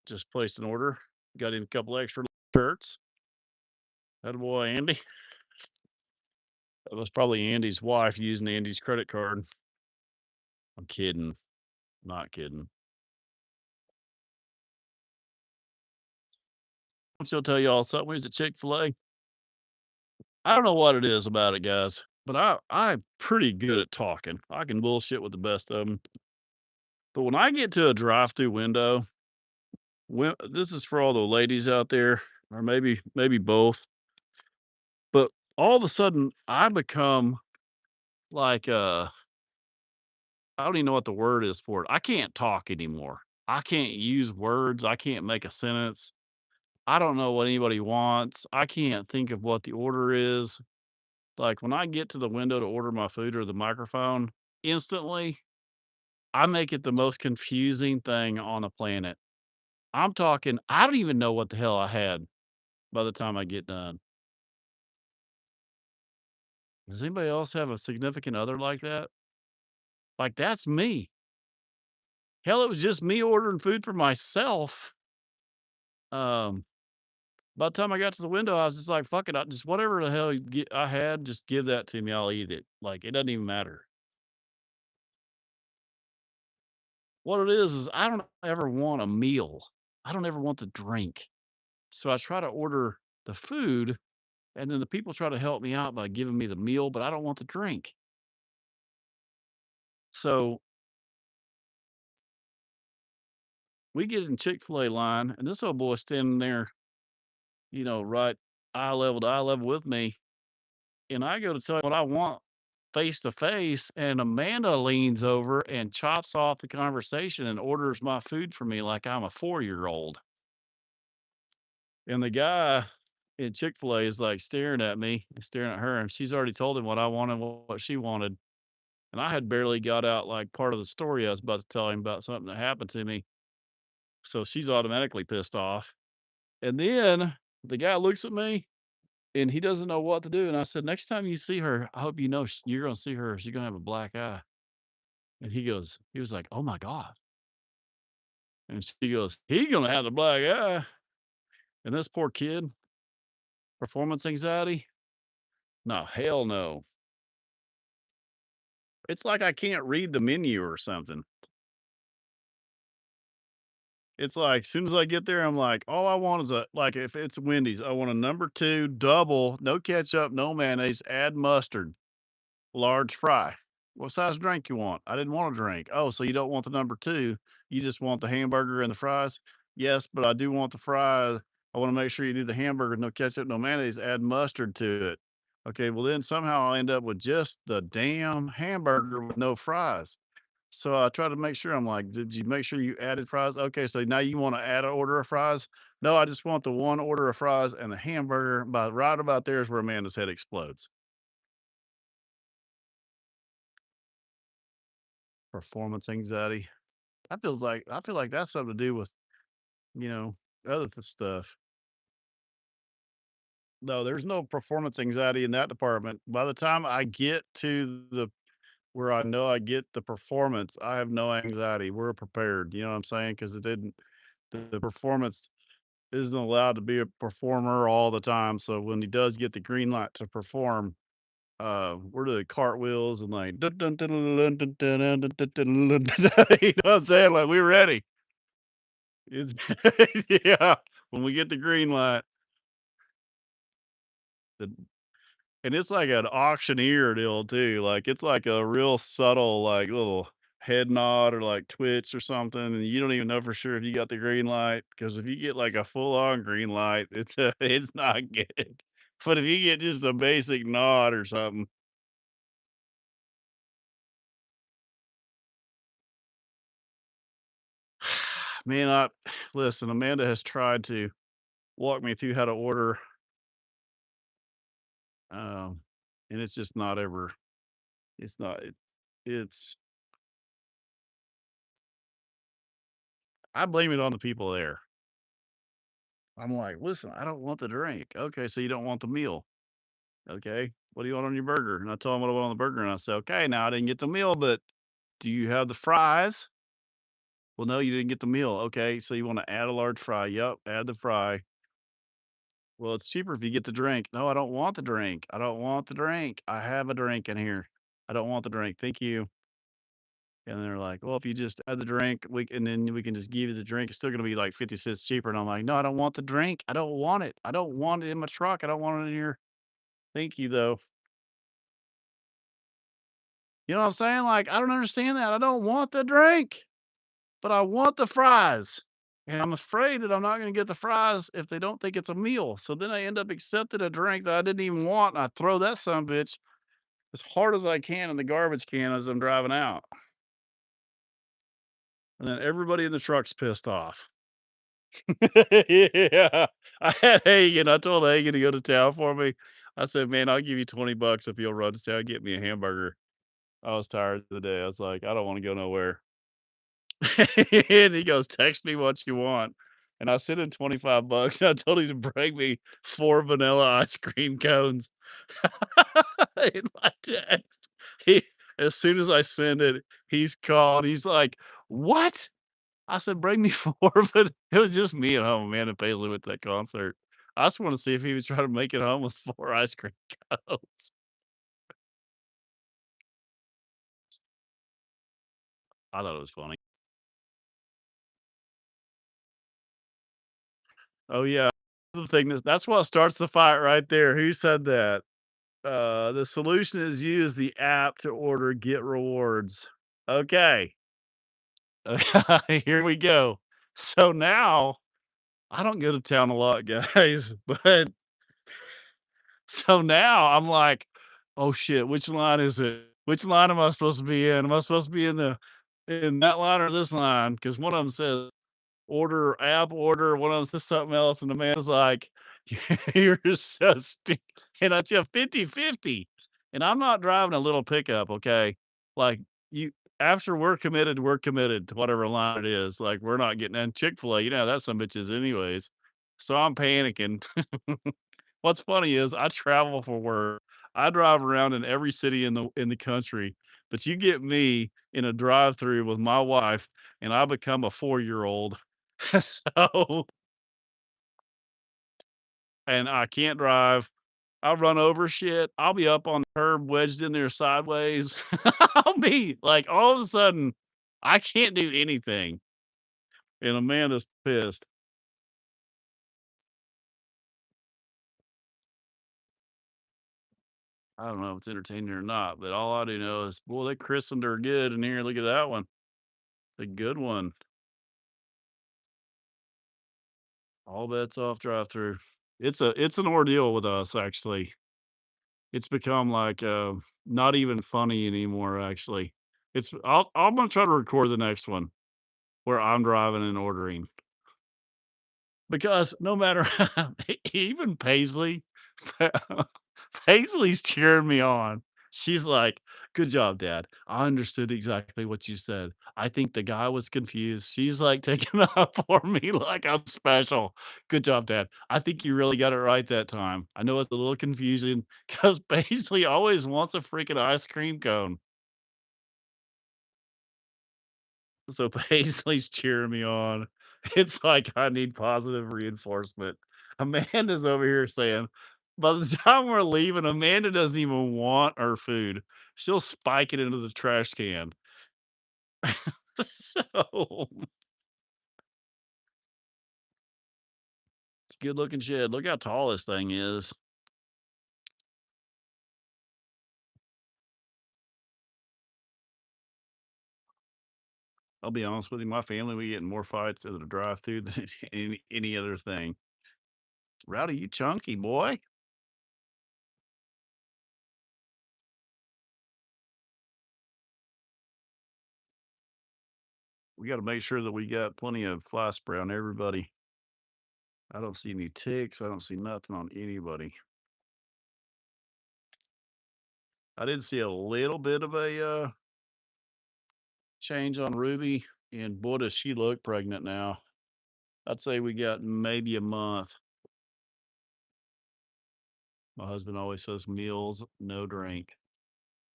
just placed an order. Got in a couple extra shirts. That boy Andy. That was probably Andy's wife using Andy's credit card. I'm kidding. Not kidding. She'll tell y'all something. He's at Chick-fil-A. I don't know what it is about it, guys, but I'm pretty good at talking. I can bullshit with the best of them. But when I get to a drive-through window, this is for all the ladies out there, or maybe both. But all of a sudden, I become like I don't even know what the word is for it. I can't talk anymore. I can't use words. I can't make a sentence. I don't know what anybody wants. I can't think of what the order is. Like when I get to the window to order my food or the microphone, instantly I make it the most confusing thing on the planet. I'm talking, I don't even know what the hell I had by the time I get done. Does anybody else have a significant other like that? Like that's me. Hell, it was just me ordering food for myself. Um, by the time I got to the window, I was just like, "Fuck it, I just whatever the hell I had, just give that to me, I'll eat it." Like, it doesn't even matter. What it is I don't ever want a meal. I don't ever want the drink. So I try to order the food, and then the people try to help me out by giving me the meal, but I don't want the drink. So we get in Chick-fil-A line, and this old boy standing there, right eye level to eye level with me. And I go to tell him what I want face to face, and Amanda leans over and chops off the conversation and orders my food for me like I'm a 4-year-old. And the guy in Chick-fil-A is like staring at me and staring at her, and she's already told him what I wanted, what she wanted. And I had barely got out like part of the story I was about to tell him about something that happened to me. So she's automatically pissed off. And then the guy looks at me and he doesn't know what to do. And I said, next time you see her, I hope you know you're going to see her. She's going to have a black eye. And he was like, oh my God. And she goes, he going to have the black eye. And this poor kid, performance anxiety. No, hell no. It's like I can't read the menu or something. It's like, as soon as I get there, I'm like, all I want is like, if it's Wendy's, I want a number two double, no ketchup, no mayonnaise, add mustard, large fry. What size drink you want? I didn't want a drink. Oh, so you don't want the number two. You just want the hamburger and the fries? Yes, but I do want the fries. I want to make sure you do the hamburger, no ketchup, no mayonnaise, add mustard to it. Okay, well, then somehow I'll end up with just the damn hamburger with no fries. So I try to make sure I'm like, "Did you make sure you added fries? Okay, so now you wanna add an order of fries?" "No, I just want the one order of fries and the hamburger." But right about there is where Amanda's head explodes. Performance anxiety. I feel like that's something to do with, you know, stuff. No, there's no performance anxiety in that department. By the time I get to the where I know I get the performance, I have no anxiety. We're prepared, you know what I'm saying? Because it didn't the performance isn't allowed to be a performer all the time. So when he does get the green light to perform, we're doing cartwheels and like dun, dun, dun, dun, dun, dun, dun, dun, dun, dun, dun, dun, you know what I'm saying? Like we're ready. It's yeah. When we get the green light, the, and it's like an auctioneer deal too. Like it's like a real subtle, like little head nod or like twitch or something, and you don't even know for sure if you got the green light. Because if you get like a full on green light, it's not good. But if you get just a basic nod or something, man, I listen. Amanda has tried to walk me through how to order, um, and it's just not ever. It's not. It's. I blame it on the people there. I'm like, listen, I don't want the drink. Okay, so you don't want the meal. Okay, what do you want on your burger? And I told him what I want on the burger, and I said, okay, now I didn't get the meal, but do you have the fries? Well, no, you didn't get the meal. Okay, so you want to add a large fry? Yep, add the fry. Well, it's cheaper if you get the drink. No, I don't want the drink. I don't want the drink. I have a drink in here. I don't want the drink. Thank you. And they're like, well, if you just add the drink, and then we can just give you the drink. It's still going to be like 50 cents cheaper. And I'm like, no, I don't want the drink. I don't want it. I don't want it in my truck. I don't want it in here. Thank you, though. You know what I'm saying? Like, I don't understand that. I don't want the drink, but I want the fries. And I'm afraid that I'm not going to get the fries if they don't think it's a meal. So then I end up accepting a drink that I didn't even want. And I throw that son of a bitch as hard as I can in the garbage can as I'm driving out. And then everybody in the truck's pissed off. Yeah. I had Hagen. I told Hagen to go to town for me. I said, man, I'll give you 20 bucks if you'll run to town, get me a hamburger. I was tired of the day. I was like, I don't want to go nowhere. And he goes, "Text me what you want." And I sent him 25 bucks. I told him to bring me 4 vanilla ice cream cones in my text. He as soon as I send it, he's called. He's like, "What? I said, "Bring me 4," but it was just me at home. Amanda Paley went to that concert. I just wanna see if he was trying to make it home with 4 ice cream cones. I thought it was funny. Oh, yeah. The thing is that's what starts the fight right there. Who said that? The solution is use the app to order get rewards. Okay. Here we go. So now I don't go to town a lot, guys, but so now I'm like, "Oh shit, which line is it? Which line am I supposed to be in? Am I supposed to be in that line or this line?" Because one of them says order app order, one of them says something else, and the man's like, "You're so stu" and I tell 50-50, and I'm not driving a little pickup, okay? Like, you after we're committed to whatever line it is, like, we're not getting in Chick-fil-A, you know how that sumbitch is anyways. So I'm panicking. What's funny is I travel for work. I drive around in every city in the country, but you get me in a drive-through with my wife, and I become a 4-year-old. So and I can't drive. I'll run over shit. I'll be up on the curb, wedged in there sideways. I'll be like, all of a sudden, I can't do anything, and Amanda's pissed. I don't know if it's entertaining or not, but all I do know is, boy, they christened her good in here. Look at that one. A good one. All bets off drive-through. It's an ordeal with us, actually. It's become like, not even funny anymore, actually. I'm gonna try to record the next one where I'm driving and ordering. Because no matter even Paisley, Paisley's cheering me on. She's like, "Good job, dad. I understood exactly what you said. I think the guy was confused." She's like taking up for me like I'm special. "Good job, dad. I think you really got it right that time. I know it's a little confusing because Paisley always wants a freaking ice cream cone." So Paisley's cheering me on. It's like I need positive reinforcement. Amanda's over here saying, by the time we're leaving, Amanda doesn't even want our food. She'll spike it into the trash can. So it's a good looking shed. Look how tall this thing is. I'll be honest with you, my family, we get in more fights at a drive through than any other thing. Rowdy, you chunky boy. We got to make sure that we got plenty of fly spray on everybody. I don't see any ticks. I don't see nothing on anybody. I did see a little bit of a change on Ruby, and boy, does she look pregnant now. I'd say we got maybe a month. My husband always says meals, no drink.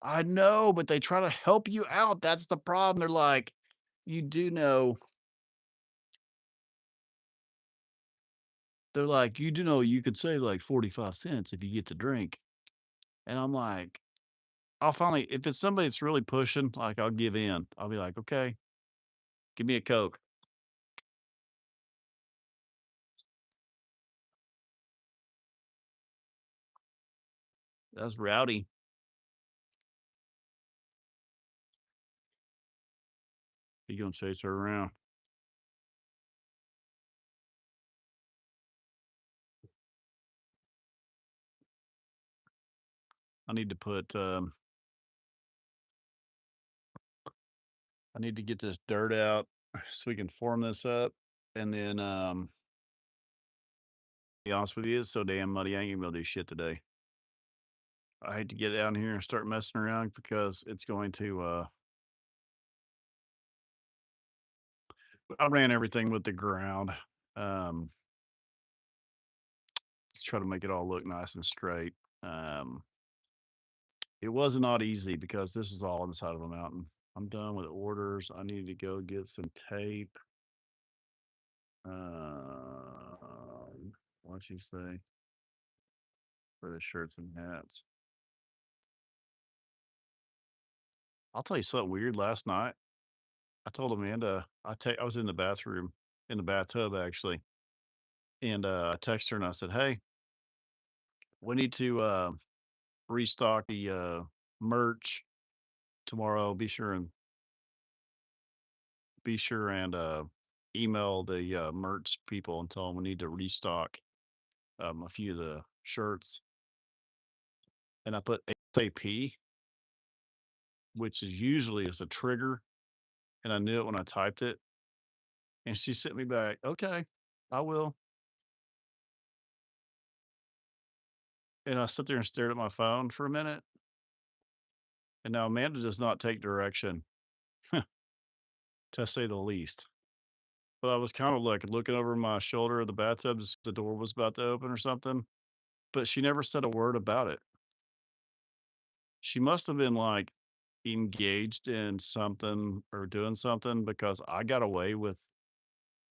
I know, but they try to help you out. That's the problem. They're like, you do know, they're like, you do know you could save like 45 cents if you get to drink. And I'm like, I'll finally, if it's somebody that's really pushing, like I'll give in. I'll be like, okay, give me a Coke. That's rowdy. He gonna chase her around. I need to put I need to get this dirt out so we can form this up. And then be honest with you, it's so damn muddy. I ain't gonna be able to do shit today. I hate to get down here and start messing around because it's going to I ran everything with the ground. Um to try to make it all look nice and straight. Um it was not easy because this is all on the side of a mountain. I'm done with orders. I need to go get some tape. What'd you say for the shirts and hats? I'll tell you something weird. Last night, I told Amanda I was in the bathroom, in the bathtub actually, and I texted her and I said, "Hey, we need to restock the merch tomorrow. Be sure and email the merch people and tell them we need to restock a few of the shirts." And I put ASAP, which is usually is a trigger, and I knew it when I typed it. And she sent me back, "Okay, I will." And I sat there and stared at my phone for a minute. And now Amanda does not take direction, to say the least. But I was kind of like looking over my shoulder of the bathtub to see if the door was about to open or something. But she never said a word about it. She must have been like engaged in something or doing something because I got away with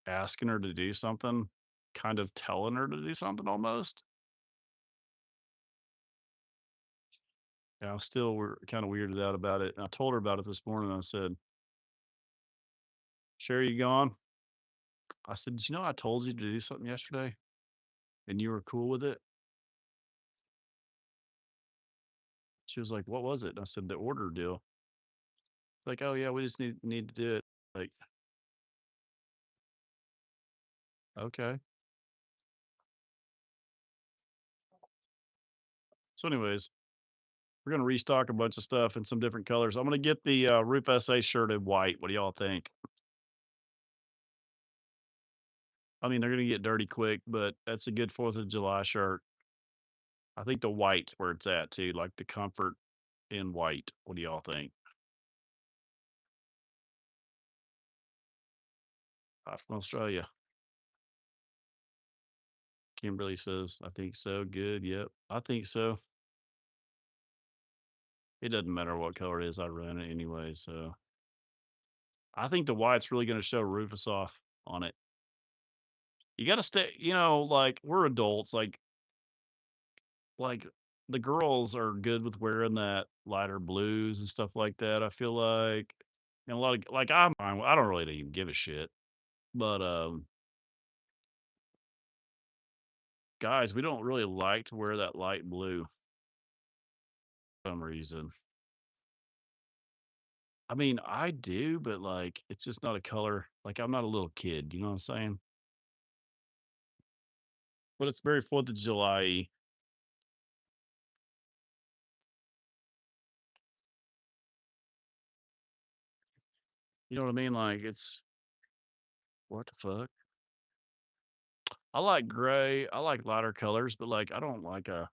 asking her to do something, kind of telling her to do something almost. Yeah, I was still kind of weirded out about it. And I told her about it this morning. I said, "Sherry, you gone?" I said, "Did you know I told you to do something yesterday and you were cool with it?" She was like, "What was it?" And I said, "The order deal." Like, "Oh yeah, we just need to do it." Like, okay. So, anyways, we're gonna restock a bunch of stuff in some different colors. I'm gonna get the Roof SA shirt in white. What do y'all think? I mean, they're gonna get dirty quick, but that's a good Fourth of July shirt. I think the white's where it's at too, like the comfort in white. What do y'all think? Hi from Australia. Kimberly says, "I think so." Good. Yep. I think so. It doesn't matter what color it is. I run it anyway. So I think the white's really going to show Rufus off on it. You got to stay, like we're adults. Like the girls are good with wearing that lighter blues and stuff like that. I feel like, and a lot of like I'm fine. I don't really even give a shit. But guys, we don't really like to wear that light blue for some reason. I mean, I do, but like it's just not a color. Like I'm not a little kid, you know what I'm saying? But it's very 4th of July. You know what I mean? Like it's what the fuck? I like gray. I like lighter colors, but like I don't like a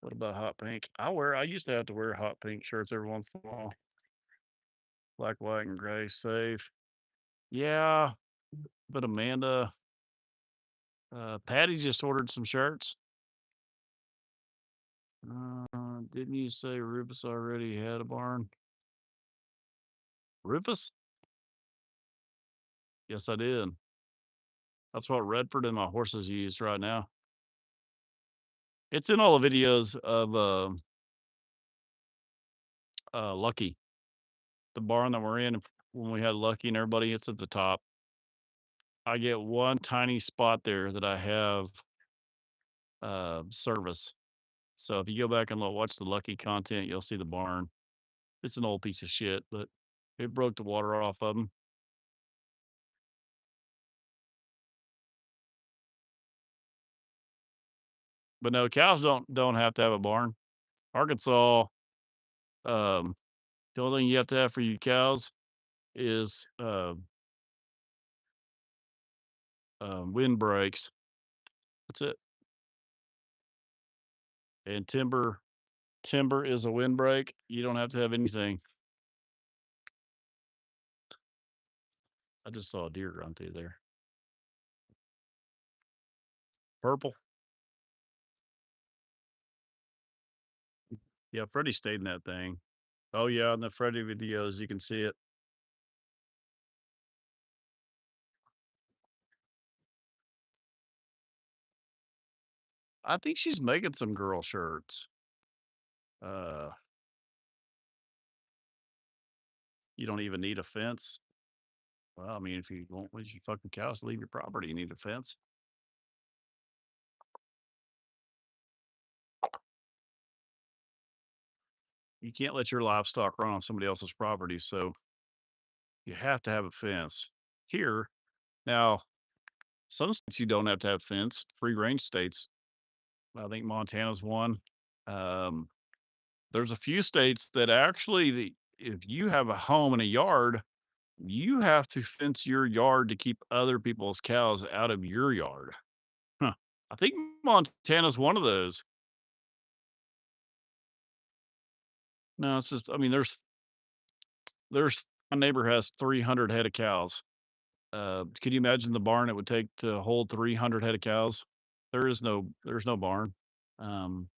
what about hot pink? I used to have to wear hot pink shirts every once in a while. Black, white, and gray safe. Yeah, but Amanda, Patty just ordered some shirts. Didn't you say Rufus already had a barn? Rufus? Yes, I did. That's what Redford and my horses use right now. It's in all the videos of Lucky, the barn that we're in when we had Lucky and everybody. It's at the top. I get one tiny spot there that I have service. So if you go back and watch the Lucky content, you'll see the barn. It's an old piece of shit, but it broke the water off of them. But no, cows don't have to have a barn. Arkansas, um, the only thing you have to have for your cows is wind breaks. That's it. And timber is a windbreak. You don't have to have anything. I just saw a deer run through there. Purple. Yeah, Freddie stayed in that thing. Oh yeah, in the Freddie videos you can see it. I think she's making some girl shirts. Uh, you don't even need a fence. Well, I mean, if you won't let your fucking cows leave your property, you need a fence. You can't let your livestock run on somebody else's property, so you have to have a fence. Here, now, some states you don't have to have fence. Free range states. I think Montana's one. Um, there's a few states that actually, if you have a home and a yard, you have to fence your yard to keep other people's cows out of your yard. Huh. I think Montana's one of those. No, it's just, I mean, there's my neighbor has 300 head of cows. Can you imagine the barn it would take to hold 300 head of cows? There's no barn. Um,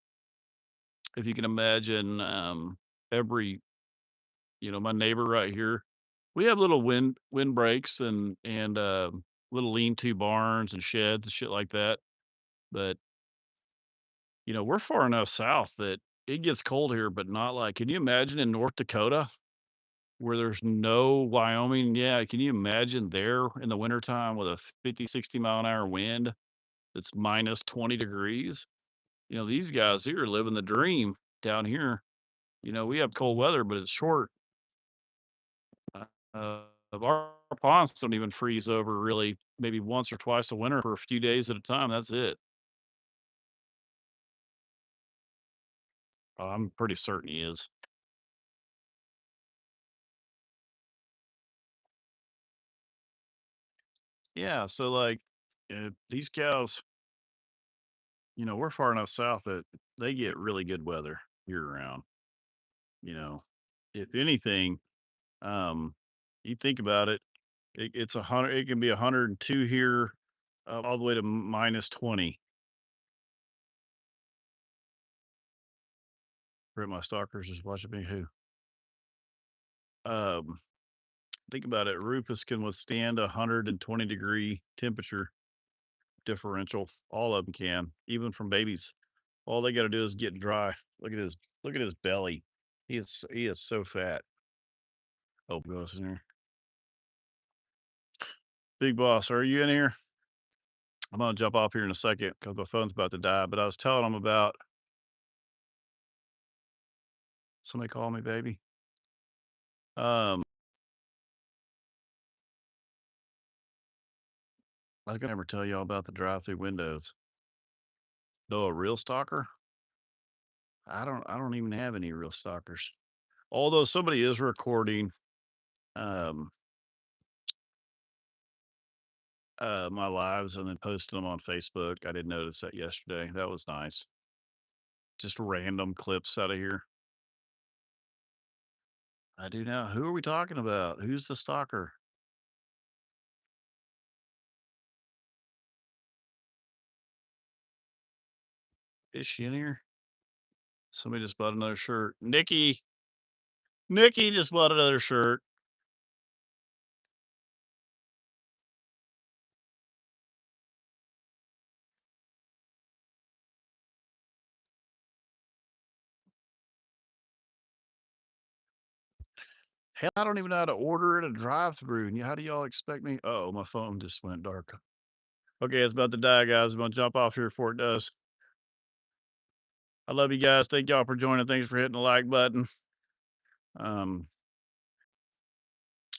if you can imagine, every, my neighbor right here, we have little wind breaks and little lean-to barns and sheds and shit like that. But we're far enough south that it gets cold here, but not like. Can you imagine in North Dakota where there's no Wyoming? Yeah, can you imagine there in the wintertime with a 50, 60 mile an hour wind that's minus 20 degrees? These guys here are living the dream down here. We have cold weather, but it's short. Our ponds don't even freeze over really, maybe once or twice a winter for a few days at a time. That's it. I'm pretty certain he is. Yeah. So, like, these cows, we're far enough south that they get really good weather year round. You know, if anything, um, you think about it, it's 100, it can be 102 here, all the way to minus 20. Where my stalkers just watching me who. Um, think about it. Rufus can withstand a 120-degree temperature differential. All of them can, even from babies. All they got to do is get dry. Look at his belly. He is so fat. Oh, goes in here. Big boss, are you in here? I'm gonna jump off here in a second because my phone's about to die. But I was telling him about somebody call me, baby. Um, I was gonna ever tell y'all about the drive-through windows. Though a real stalker, I don't even have any real stalkers. Although somebody is recording um my lives and then posting them on Facebook. I did notice that yesterday. That was nice. Just random clips out of here. I do now. Who are we talking about? Who's the stalker? Is she in here? Somebody just bought another shirt. Nikki just bought another shirt. Hell, I don't even know how to order at a drive-through. And how do y'all expect me? Oh, my phone just went dark. Okay, it's about to die, guys. I'm gonna jump off here before it does. I love you guys. Thank y'all for joining. Thanks for hitting the like button. Um,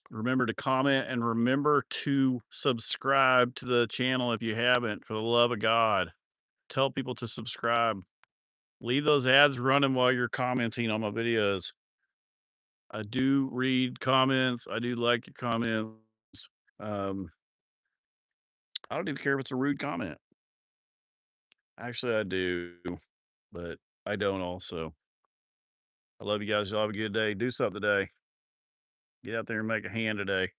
remember to comment and remember to subscribe to the channel if you haven't, for the love of God. Tell people to subscribe. Leave those ads running while you're commenting on my videos. I do read comments. I do like your comments. Um, I don't even care if it's a rude comment. Actually, I do, but I don't also. I love you guys. Y'all have a good day. Do something today. Get out there and make a hand today.